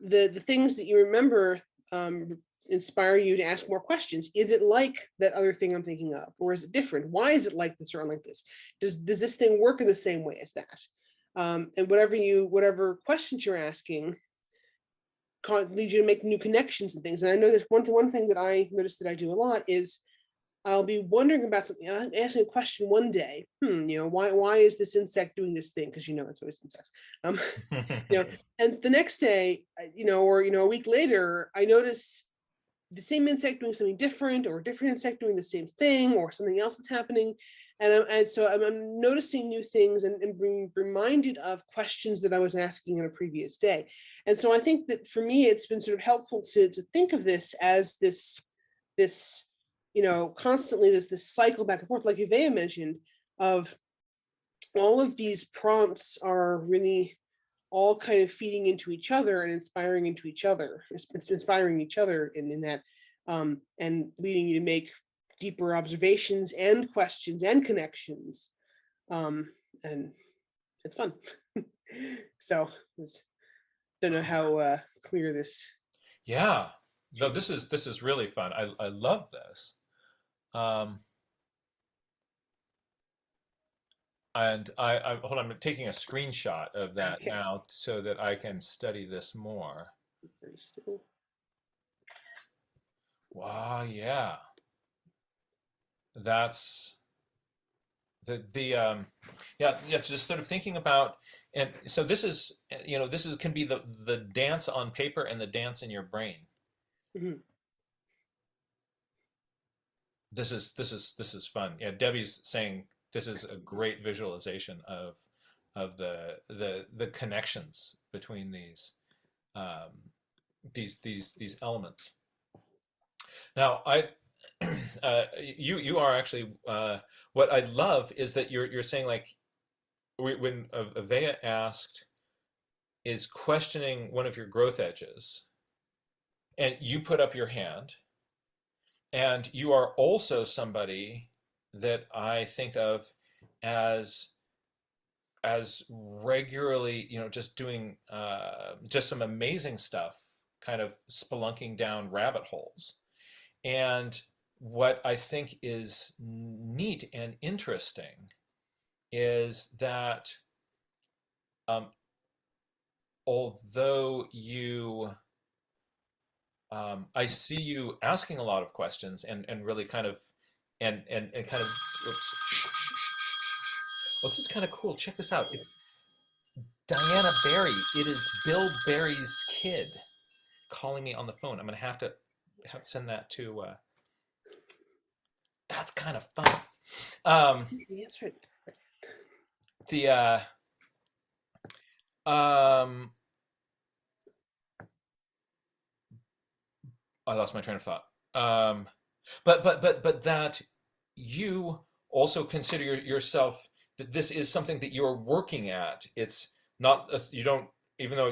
The things that you remember inspire you to ask more questions. Is it like that other thing I'm thinking of, or is it different? Why is it like this or unlike this? Does this thing work in the same way as that? And whatever questions you're asking lead you to make new connections and things. And I know there's one thing that I noticed that I do a lot is I'll be wondering about something. I'm asking a question one day. Why is this insect doing this thing? Because it's always insects. And the next day, or a week later, I notice the same insect doing something different, or a different insect doing the same thing, or something else that's happening. And so I'm noticing new things and being reminded of questions that I was asking in a previous day. And so I think that for me, it's been sort of helpful to think of this as this constantly this cycle back and forth, like Ivea mentioned, of all of these prompts are really all kind of feeding into each other and inspiring each other in that, and leading you to make deeper observations and questions and connections. And it's fun. So don't know how clear this. Yeah. No, this is really fun. I love this. Um, and I hold on, I'm taking a screenshot of that Okay. now so that I can study this more. Still. Wow, yeah. That's the yeah, just sort of thinking about, and so this is, this is can be the dance on paper and the dance in your brain. Mhm. This is fun. Yeah, Debbie's saying this is a great visualization of the connections between these elements. Now, you are actually, what I love is that you're saying, like, when Avea asked, is questioning one of your growth edges, and you put up your hand, and you are also somebody that I think of as regularly, just doing just some amazing stuff, kind of spelunking down rabbit holes. And what I think is neat and interesting is that, um, although I see you asking a lot of questions, and really kind of, and kind of, oops, well, this is kind of cool. Check this out. It's Diana Barry. It is Bill Barry's kid calling me on the phone. I'm gonna have to send that to. That's kind of fun. Um, That's right. the um, I lost my train of thought. But that you also consider yourself, that this is something that you're working at. It's not you don't, even though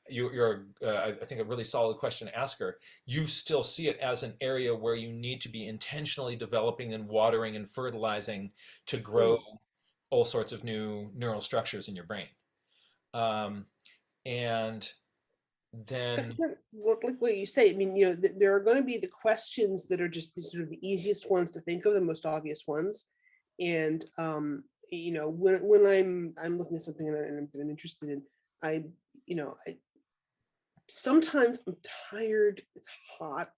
you're I think a really solid question asker. You still see it as an area where you need to be intentionally developing and watering and fertilizing to grow Mhm. all sorts of new neural structures in your brain. Um, and then Like what you say, I mean, there are going to be the questions that are just the sort of the easiest ones to think of, the most obvious ones. And when I'm looking at something and I'm interested in, I, I sometimes I'm tired, it's hot,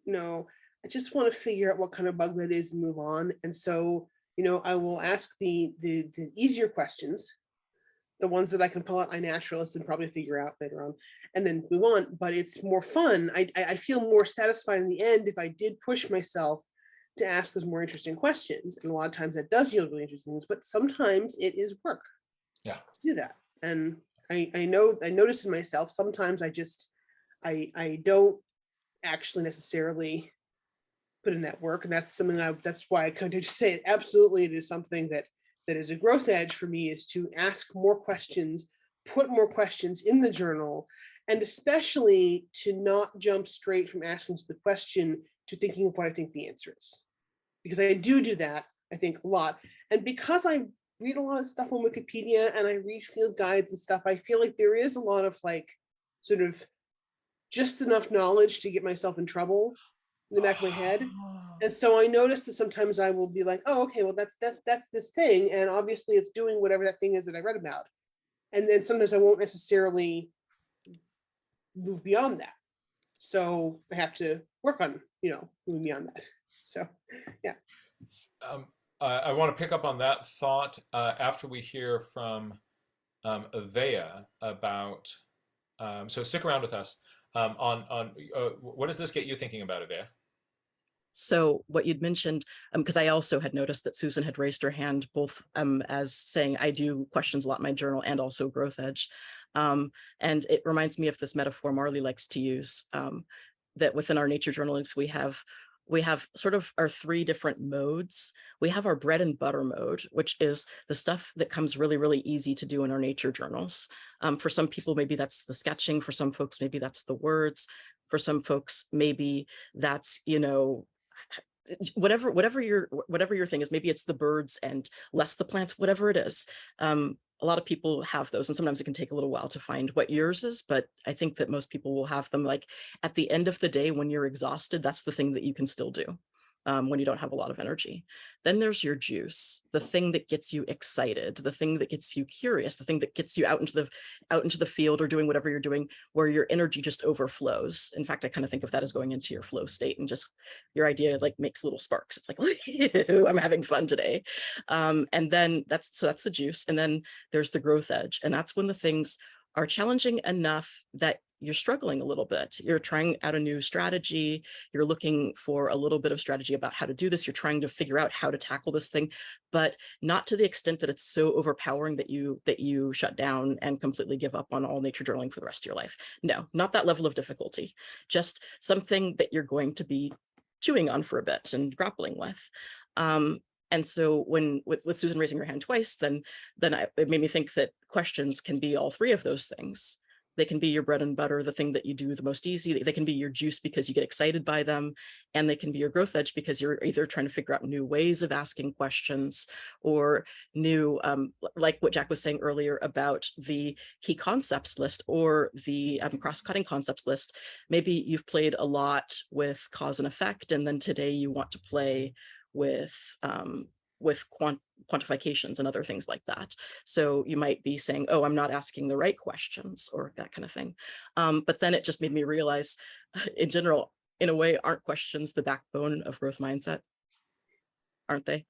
I just want to figure out what kind of bug that is and move on. And so, I will ask the easier questions, the ones that I can pull out my naturalist and probably figure out later on, and then move on. But it's more fun. I feel more satisfied in the end if I did push myself to ask those more interesting questions. And a lot of times that does yield really interesting things, but sometimes it is work yeah. to do that. And I know I notice in myself sometimes I don't actually necessarily put in that work, and that's something that's why I continue to say it. Absolutely, it is something that is a growth edge for me, is to ask more questions, put more questions in the journal, and especially to not jump straight from asking the question to thinking of what I think the answer is, because I do that, I think, a lot. And because I read a lot of stuff on Wikipedia and I read field guides and stuff, I feel like there is a lot of like sort of just enough knowledge to get myself in trouble in the back of my head. And so I noticed that sometimes I will be like, oh, okay, well, that's this thing. And obviously it's doing whatever that thing is that I read about. And then sometimes I won't necessarily move beyond that. So I have to work on, moving beyond that. So, yeah. Um, I want to pick up on that thought after we hear from Avea about. So stick around with us on what does this get you thinking about, Avea? So what you'd mentioned, because I also had noticed that Susan had raised her hand, both as saying I do questions a lot in my journal and also growth edge. And it reminds me of this metaphor Marley likes to use, that within our nature journalings, we have sort of our three different modes. We have our bread and butter mode, which is the stuff that comes really, really easy to do in our nature journals. For some people, maybe that's the sketching. For some folks, maybe that's the words. For some folks, maybe that's, whatever your thing is. Maybe it's the birds and less the plants, whatever it is. a lot of people have those, and sometimes it can take a little while to find what yours is, but I think that most people will have them. Like at the end of the day, when you're exhausted, that's the thing that you can still do. When you don't have a lot of energy. Then there's your juice, the thing that gets you excited, the thing that gets you curious, the thing that gets you out into the field or doing whatever you're doing, where your energy just overflows. In fact, I kind of think of that as going into your flow state, and just your idea like makes little sparks. It's like, I'm having fun today. And then that's the juice. And then there's the growth edge, and that's when the things are challenging enough that you're struggling a little bit. You're trying out a new strategy. You're looking for a little bit of strategy about how to do this. You're trying to figure out how to tackle this thing, but not to the extent that it's so overpowering that you shut down and completely give up on all nature journaling for the rest of your life. No, not that level of difficulty. Just something that you're going to be chewing on for a bit and grappling with. And so when with Susan raising her hand twice, then it made me think that questions can be all three of those things. They can be your bread and butter, the thing that you do the most easy. They can be your juice because you get excited by them. And they can be your growth edge because you're either trying to figure out new ways of asking questions or new, like what Jack was saying earlier about the key concepts list or the cross-cutting concepts list. Maybe you've played a lot with cause and effect, and then today you want to play with quantifications and other things like that. So you might be saying, oh, I'm not asking the right questions or that kind of thing. But then it just made me realize in general, in a way, aren't questions the backbone of growth mindset? Aren't they?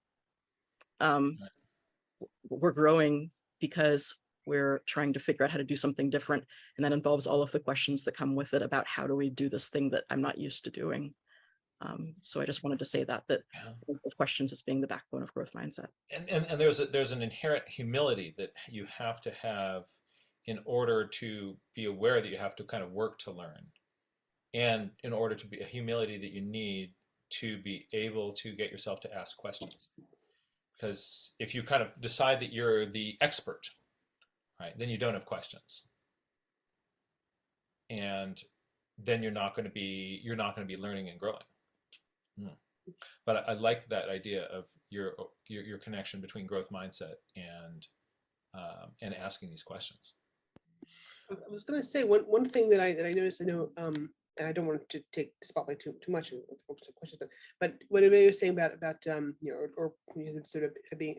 We're growing because we're trying to figure out how to do something different. And that involves all of the questions that come with it about how do we do this thing that I'm not used to doing. So I just wanted to say that Yeah. questions as being the backbone of growth mindset. And there's an inherent humility that you have to have in order to be aware that you have to kind of work to learn, and in order to be a humility that you need to be able to get yourself to ask questions. Because if you kind of decide that you're the expert, right, then you don't have questions, and then you're not going to be learning and growing. But I like that idea of your connection between growth mindset and asking these questions. I was going to say one thing that I noticed. I know, and I don't want to take the spotlight too much with folks' questions, but what everybody was saying about or sort of being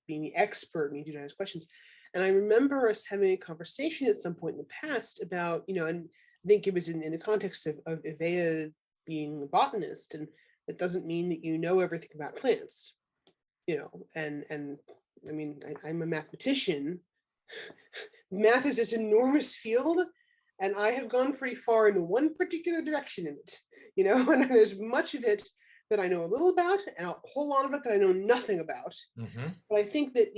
the expert and you do ask questions. And I remember us having a conversation at some point in the past about, and I think it was in the context of Evea being a botanist, and that doesn't mean that you know everything about plants, and I mean, I'm a mathematician. Math is this enormous field, and I have gone pretty far in one particular direction in it, and there's much of it that I know a little about and a whole lot of it that I know nothing about. Mm-hmm. But I think that,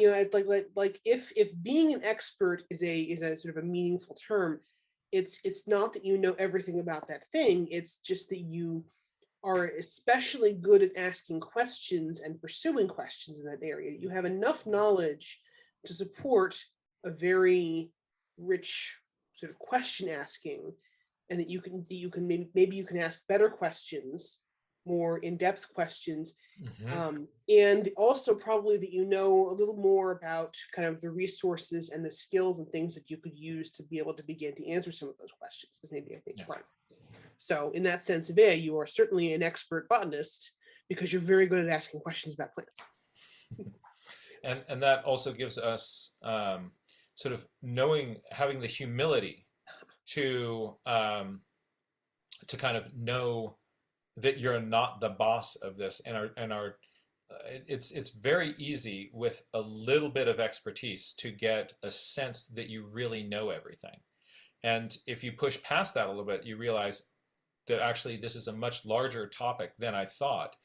like if being an expert is a sort of a meaningful term, it's not that you know everything about that thing. It's just that you are especially good at asking questions and pursuing questions in that area. You have enough knowledge to support a very rich sort of question asking, and that you can maybe you can ask better questions, more in-depth questions. Mm-hmm. And also probably that a little more about kind of the resources and the skills and things that you could use to be able to begin to answer some of those questions is maybe, I think, right. So in that sense, Evea, you are certainly an expert botanist because you're very good at asking questions about plants. And that also gives us sort of having the humility to kind of know that you're not the boss of this, it's very easy with a little bit of expertise to get a sense that you really know everything. And if you push past that a little bit, you realize that actually this is a much larger topic than I thought.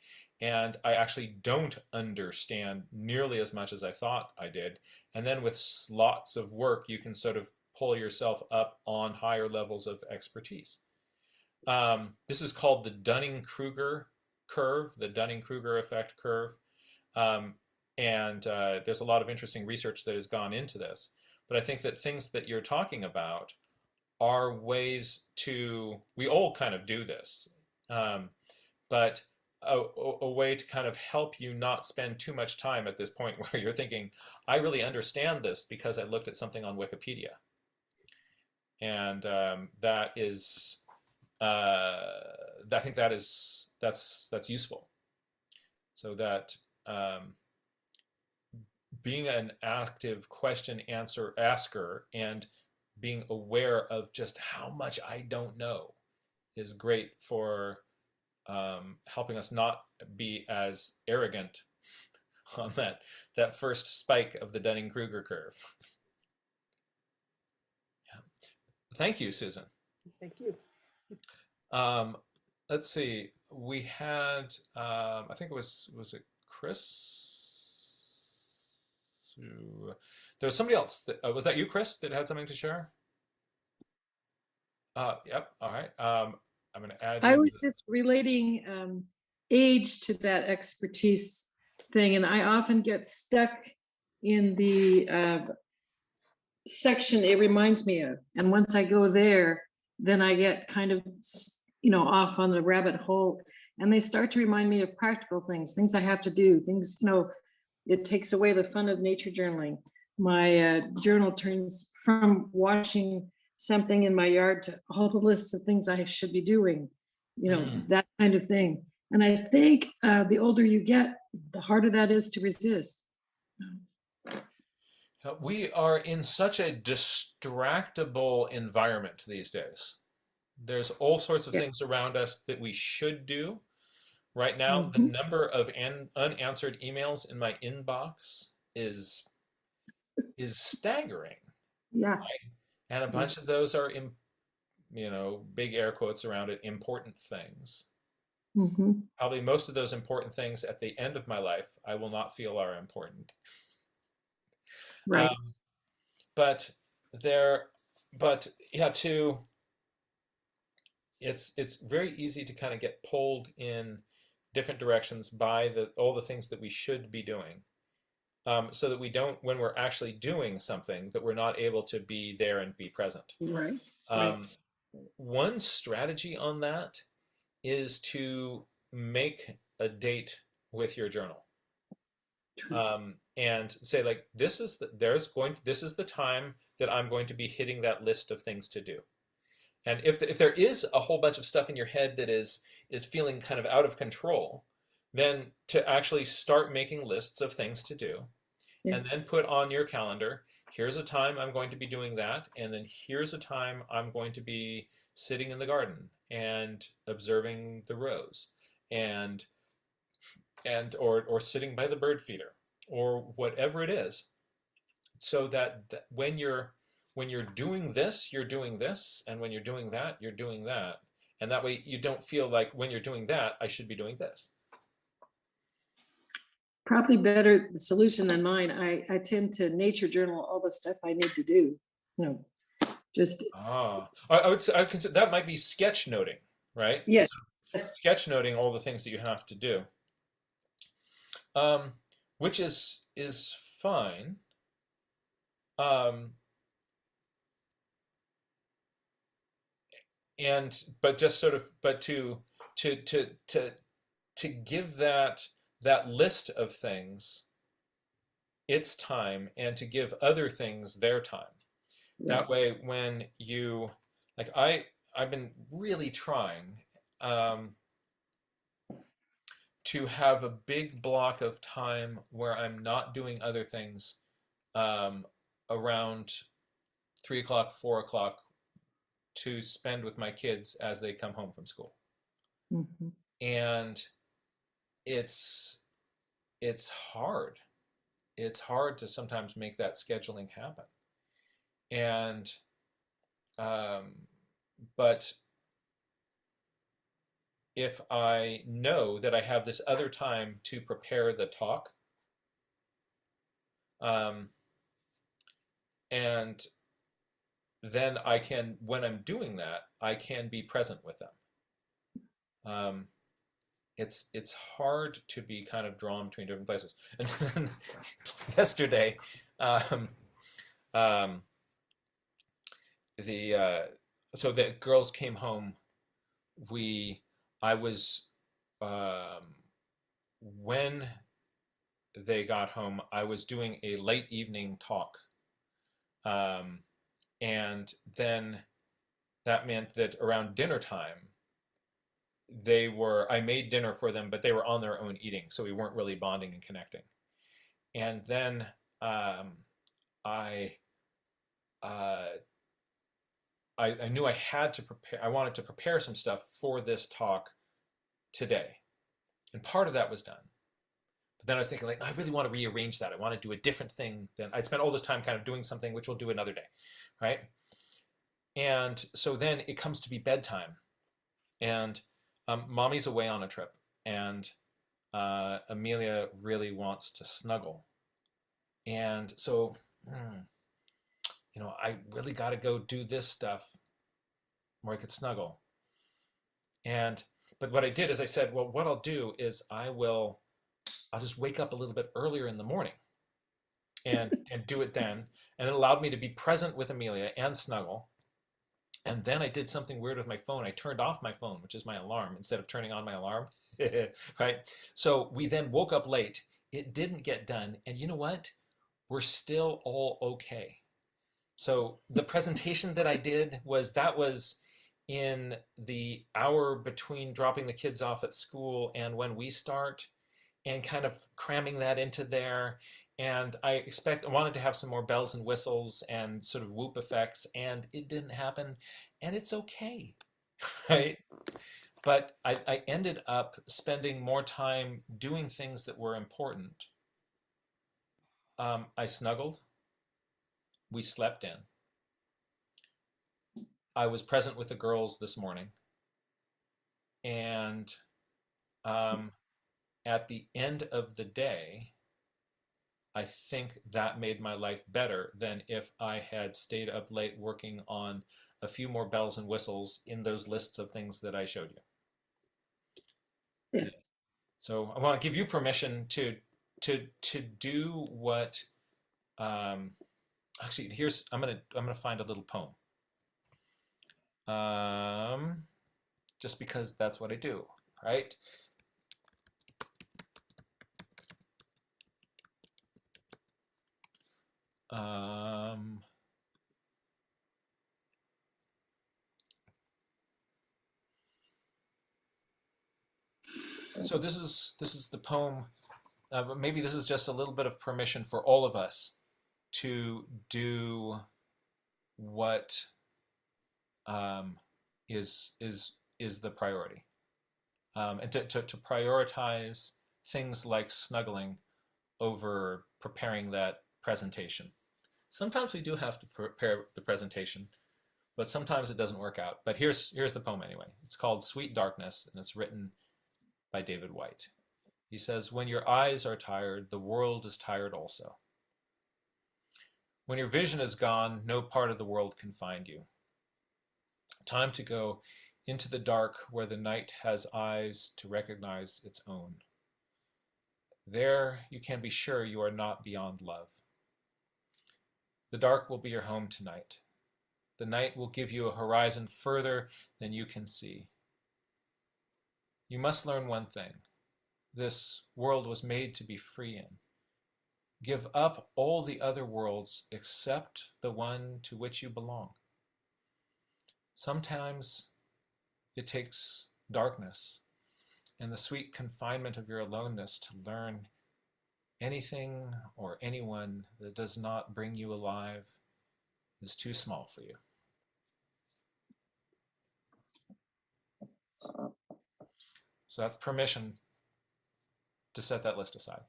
And I actually don't understand nearly as much as I thought I did. And then with lots of work, you can sort of pull yourself up on higher levels of expertise. This is called the Dunning-Kruger curve, the Dunning-Kruger effect curve. And there's a lot of interesting research that has gone into this. But I think that things that you're talking about are ways we all kind of do this. But a way to kind of help you not spend too much time at this point where you're thinking, I really understand this because I looked at something on Wikipedia. And that is, I think that's useful. So that being an active question answer asker and being aware of just how much I don't know is great for helping us not be as arrogant on that first spike of the Dunning-Kruger curve. Yeah. Thank you, Susan. Thank you. Um, let's see. We had, I think was it Chris? There was somebody else. Was that you, Chris, that had something to share? Yep. All right. I'm going to add you I into was just relating age to that expertise thing, and I often get stuck in the section it reminds me of. And once I go there, then I get kind of, off on the rabbit hole. And they start to remind me of practical things I have to do, things, it takes away the fun of nature journaling. My journal turns from washing something in my yard to all the lists of things I should be doing, that kind of thing. And I think the older you get, the harder that is to resist. We are in such a distractible environment these days. There's all sorts of things around us that we should do. Right now, the number of unanswered emails in my inbox is staggering. Yeah. Right? And a bunch of those are, big air quotes around it, important things. Probably most of those important things at the end of my life, I will not feel are important. Right. But yeah, it's very easy to kind of get pulled in different directions by all the things that we should be doing, so that we don't, when we're actually doing something, that we're not able to be there and be present. Right. One strategy on that is to make a date with your journal. And say, like, this is the time that I'm going to be hitting that list of things to do. And if there is a whole bunch of stuff in your head that is feeling kind of out of control, then to actually start making lists of things to do, and then put on your calendar, here's a time I'm going to be doing that, and then here's a time I'm going to be sitting in the garden and observing the rows, or sitting by the bird feeder, or whatever it is, so that when you're doing this, you're doing this, and when you're doing that, you're doing that, and that way you don't feel like, when you're doing that, I should be doing this. Probably better solution than mine. I tend to nature journal all the stuff I need to do. Just I would say I consider that might be sketch noting, right? yes. Sketch noting all the things that you have to do, which is fine. But just sort of, but to give that list of things its time, and to give other things their time. That way, when you, like, I've been really trying to have a big block of time where I'm not doing other things around 3 o'clock, 4 o'clock, to spend with my kids as they come home from school. And it's hard. It's hard to sometimes make that scheduling happen. And but if I know that I have this other time to prepare the talk, and then I can, when I'm doing that, I can be present with them. It's hard to be kind of drawn between different places. And then yesterday, so the girls came home. I was when they got home, I was doing a late evening talk. Um, and then that meant that around dinner time, I made dinner for them, but they were on their own eating. So we weren't really bonding and connecting. And then um, I, uh, I knew I had to prepare, I wanted to prepare some stuff for this talk today. And part of that was done. But then I was thinking, like, I really want to rearrange that. I want to do a different thing than I'd spent all this time kind of doing something, which we'll do another day. Right. And so then it comes to be bedtime. And mommy's away on a trip. And Amelia really wants to snuggle. And so, I really got to go do this stuff where I could snuggle. But what I did is I said, well, what I'll do is I'll just wake up a little bit earlier in the morning and do it then. And it allowed me to be present with Amelia and snuggle. And then I did something weird with my phone. I turned off my phone, which is my alarm, instead of turning on my alarm. Right? So we then woke up late. It didn't get done. And you know what? We're still all okay. So the presentation that I did was in the hour between dropping the kids off at school and when we start, and kind of cramming that into there. And I wanted to have some more bells and whistles and sort of whoop effects, and it didn't happen, and it's okay, right? But I ended up spending more time doing things that were important. I snuggled. We slept in. I was present with the girls this morning. And at the end of the day, I think that made my life better than if I had stayed up late working on a few more bells and whistles in those lists of things that I showed you. Yeah. So I want to give you permission to do what. Actually, I'm gonna find a little poem. Just because that's what I do, right? So this is the poem. Maybe this is just a little bit of permission for all of us to do what is the priority, and to prioritize things like snuggling over preparing that presentation. Sometimes we do have to prepare the presentation, but sometimes it doesn't work out. But here's the poem anyway. It's called Sweet Darkness, and it's written by David White. He says, when your eyes are tired, the world is tired also. When your vision is gone, no part of the world can find you. Time to go into the dark where the night has eyes to recognize its own. There you can be sure you are not beyond love. The dark will be your home tonight. The night will give you a horizon further than you can see. You must learn one thing. This world was made to be free in. Give up all the other worlds except the one to which you belong. Sometimes it takes darkness and the sweet confinement of your aloneness to learn anything or anyone that does not bring you alive is too small for you. So that's permission to set that list aside.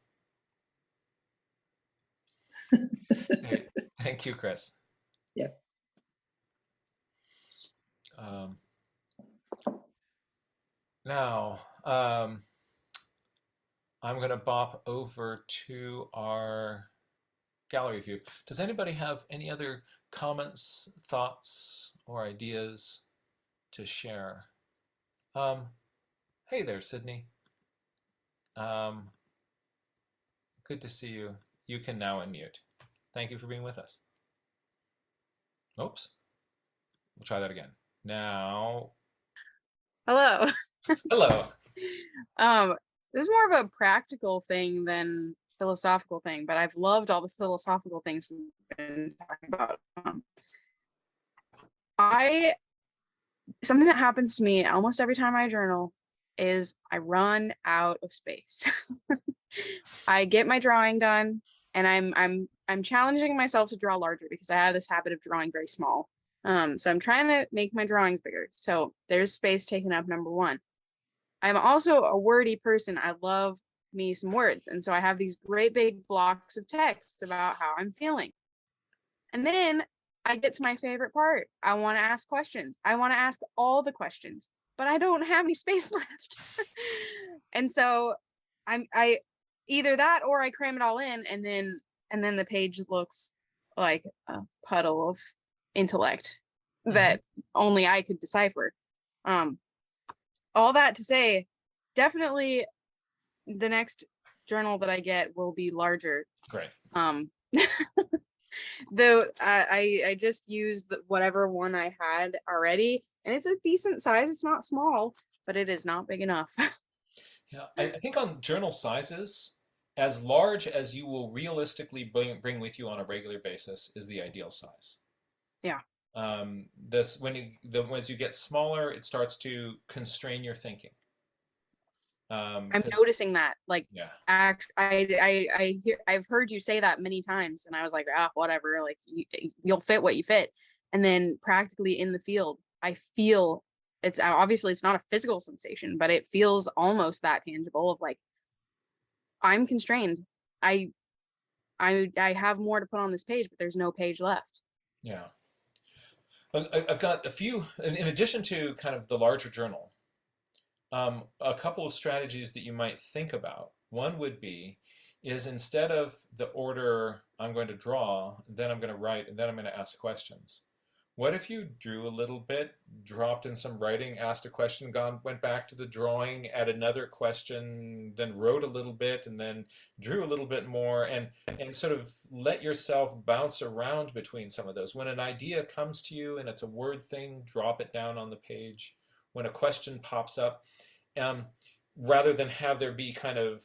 Hey, thank you, Chris. Yeah. Now, I'm going to bop over to our gallery view. Does anybody have any other comments, thoughts, or ideas to share? Hey there, Sydney. Good to see you. You can now unmute. Thank you for being with us. Oops. We'll try that again. Now. Hello. Hello. Um, this is more of a practical thing than philosophical thing, but I've loved all the philosophical things we've been talking about. I something that happens to me almost every time I journal is I run out of space. I get my drawing done and I'm challenging myself to draw larger because I have this habit of drawing very small. So I'm trying to make my drawings bigger. So there's space taken up, number one. I'm also a wordy person. I love me some words. And so I have these great big blocks of text about how I'm feeling. And then I get to my favorite part. I want to ask questions. I want to ask all the questions, but I don't have any space left. And so I either that or I cram it all in and then the page looks like a puddle of intellect that only I could decipher. All that to say, definitely the next journal that I get will be larger. Great. Though I just used whatever one I had already, and it's a decent size. It's not small, but it is not big enough. Yeah, I think on journal sizes, as large as you will realistically bring with you on a regular basis is the ideal size. Yeah. This as you get smaller, it starts to constrain your thinking. I'm noticing that, like, yeah, I've heard you say that many times, and I was like, whatever, like you'll fit what you fit. And then practically in the field, I feel it's obviously it's not a physical sensation, but it feels almost that tangible of like, I'm constrained. I have more to put on this page, but there's no page left. yeah. I've got a few, in addition to kind of the larger journal, a couple of strategies that you might think about. One would be, is instead of the order I'm going to draw, then I'm going to write, and then I'm going to ask questions. What if you drew a little bit, dropped in some writing, asked a question, went back to the drawing, add another question, then wrote a little bit, and then drew a little bit more, and sort of let yourself bounce around between some of those. When an idea comes to you and it's a word thing, drop it down on the page. When a question pops up, rather than have there be kind of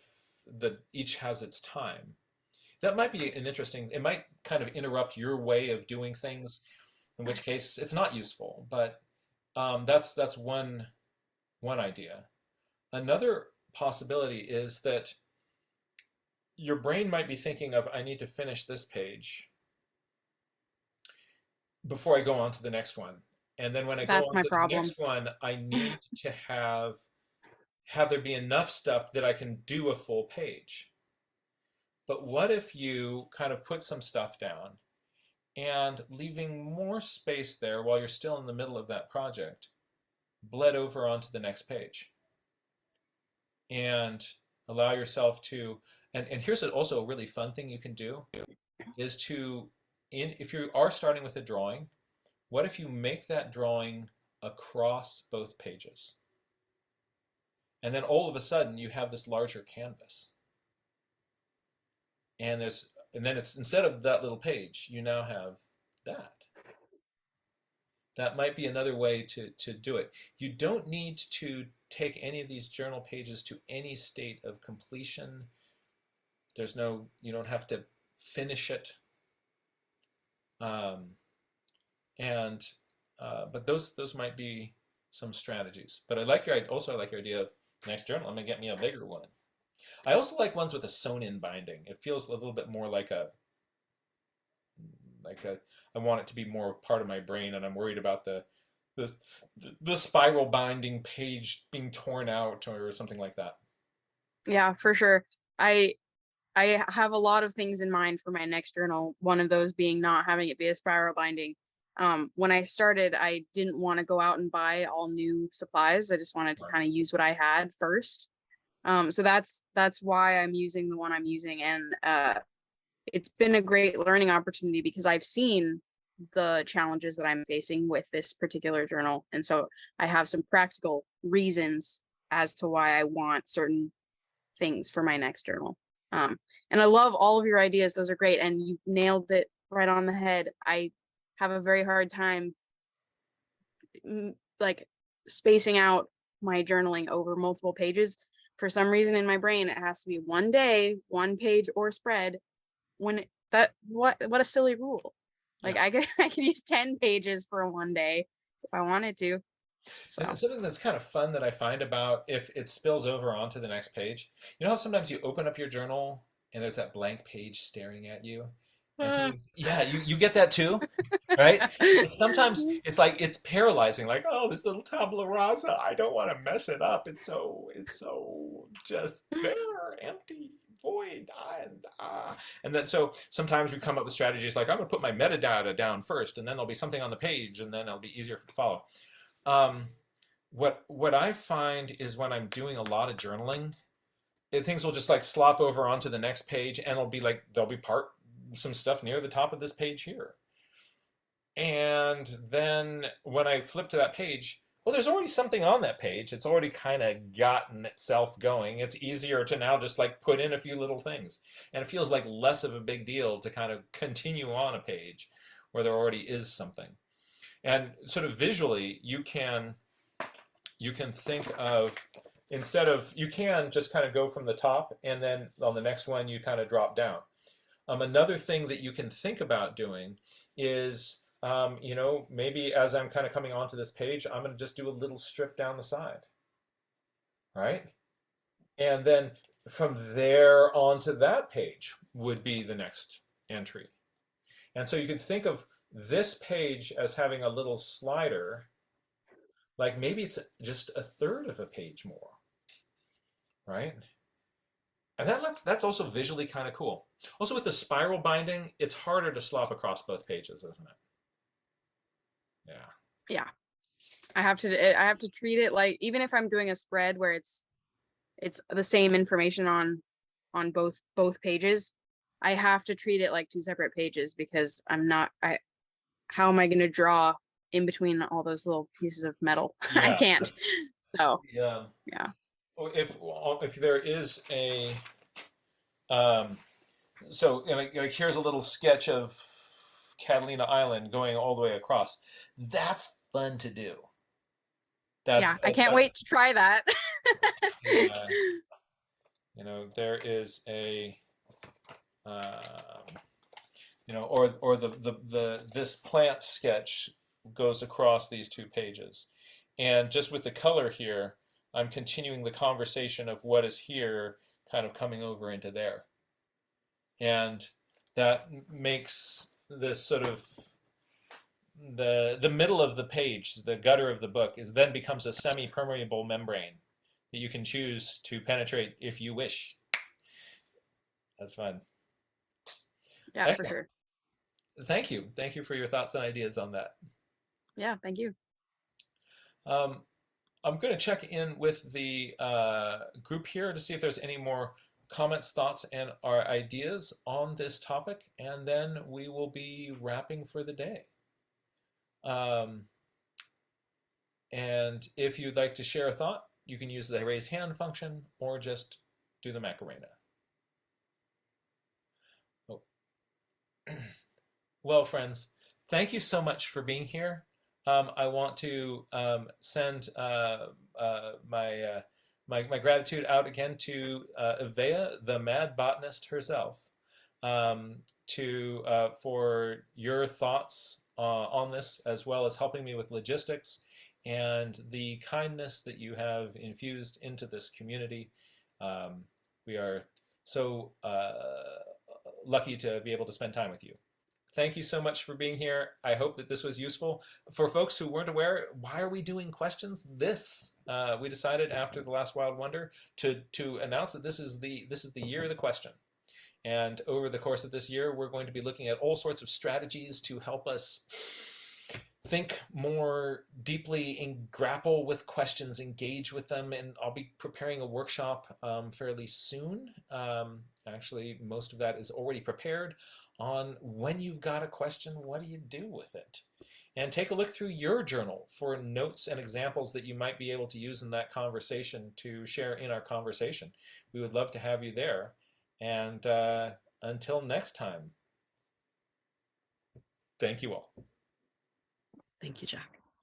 each has its time. That might be an interesting, it might kind of interrupt your way of doing things, in which case it's not useful, but that's one idea. Another possibility is that your brain might be thinking of, I need to finish this page before I go on to the next one. And then when I go That's on my to the problem. next one, I need to have there be enough stuff that I can do a full page. But what if you kind of put some stuff down and leaving more space there while you're still in the middle of that project, bled over onto the next page and allow yourself to, and here's also a really fun thing you can do is to, if you are starting with a drawing, what if you make that drawing across both pages? And then all of a sudden you have this larger canvas. And then it's, instead of that little page, you now have that. That might be another way to do it. You don't need to take any of these journal pages to any state of completion. You don't have to finish it. But those might be some strategies. But I like your idea of next journal, I'm gonna get me a bigger one. I also like ones with a sewn-in binding. It feels a little bit more like I want it to be more part of my brain, and I'm worried about the spiral binding page being torn out or something like that. Yeah, for sure. I have a lot of things in mind for my next journal. One of those being not having it be a spiral binding. When I started, I didn't want to go out and buy all new supplies. I just wanted to kind of use what I had first. So that's why I'm using the one I'm using, and it's been a great learning opportunity because I've seen the challenges that I'm facing with this particular journal, and so I have some practical reasons as to why I want certain things for my next journal. And I love all of your ideas; those are great, and you nailed it right on the head. I have a very hard time like spacing out my journaling over multiple pages. For some reason in my brain, it has to be one day, one page or spread. What a silly rule. Like Yeah. I could use 10 pages for one day if I wanted to. And So something that's kind of fun that I find about if it spills over onto the next page, you know how sometimes you open up your journal and there's that blank page staring at you? And sometimes, yeah, you get that too, right? And sometimes it's like it's paralyzing, like, oh, this little tabula rasa, I don't want to mess it up. It's so just there, empty, void, and then so sometimes we come up with strategies like I'm gonna put my metadata down first, and then there'll be something on the page, and then it'll be easier to follow. Um, what I find is when I'm doing a lot of journaling, things will just like slop over onto the next page, and it'll be like there'll be some stuff near the top of this page here. And then when I flip to that page, well, there's already something on that page. It's already kind of gotten itself going. It's easier to now just like put in a few little things. And it feels like less of a big deal to kind of continue on a page where there already is something. And sort of visually, you can think of, instead of, you can just kind of go from the top, and then on the next one you kind of drop down. Another thing that you can think about doing is, maybe as I'm kind of coming onto this page, I'm going to just do a little strip down the side, right? And then from there onto that page would be the next entry. And so you can think of this page as having a little slider, like maybe it's just a third of a page more, right? And that's also visually kind of cool. Also with the spiral binding, it's harder to slop across both pages, isn't it? Yeah. yeah, I have to treat it like, even if I'm doing a spread where it's the same information on both pages, I have to treat it like two separate pages, because how am I going to draw in between all those little pieces of metal? I Yeah. can't. So Yeah. yeah. If there is a so like here's a little sketch of Catalina Island going all the way across. That's fun to do. Yeah, I can't wait to try that. Yeah. There is a or the this plant sketch goes across these two pages, and just with the color here, I'm continuing the conversation of what is here kind of coming over into there, and that makes this sort of the middle of the page, the gutter of the book, is then becomes a semi-permeable membrane that you can choose to penetrate if you wish. That's fun. Yeah, Excellent. for sure. Thank you. Thank you for your thoughts and ideas on that. Yeah, thank you. I'm going to check in with the group here to see if there's any more comments, thoughts, and our ideas on this topic, and then we will be wrapping for the day. And if you'd like to share a thought, you can use the raise hand function or just do the Macarena. Oh. Well, friends, thank you so much for being here. I want to send my gratitude out again to Ivea, the mad botanist herself, for your thoughts on this, as well as helping me with logistics and the kindness that you have infused into this community. We are so lucky to be able to spend time with you. Thank you so much for being here. I hope that this was useful. For folks who weren't aware, why are we doing questions? We decided after the last Wild Wonder to announce that this is the year of the question. And over the course of this year, we're going to be looking at all sorts of strategies to help us think more deeply and grapple with questions, engage with them. And I'll be preparing a workshop fairly soon. Actually, most of that is already prepared, on when you've got a question, what do you do with it? And take a look through your journal for notes and examples that you might be able to use in that conversation to share in our conversation. We would love to have you there. And until next time, thank you all. Thank you, Jack.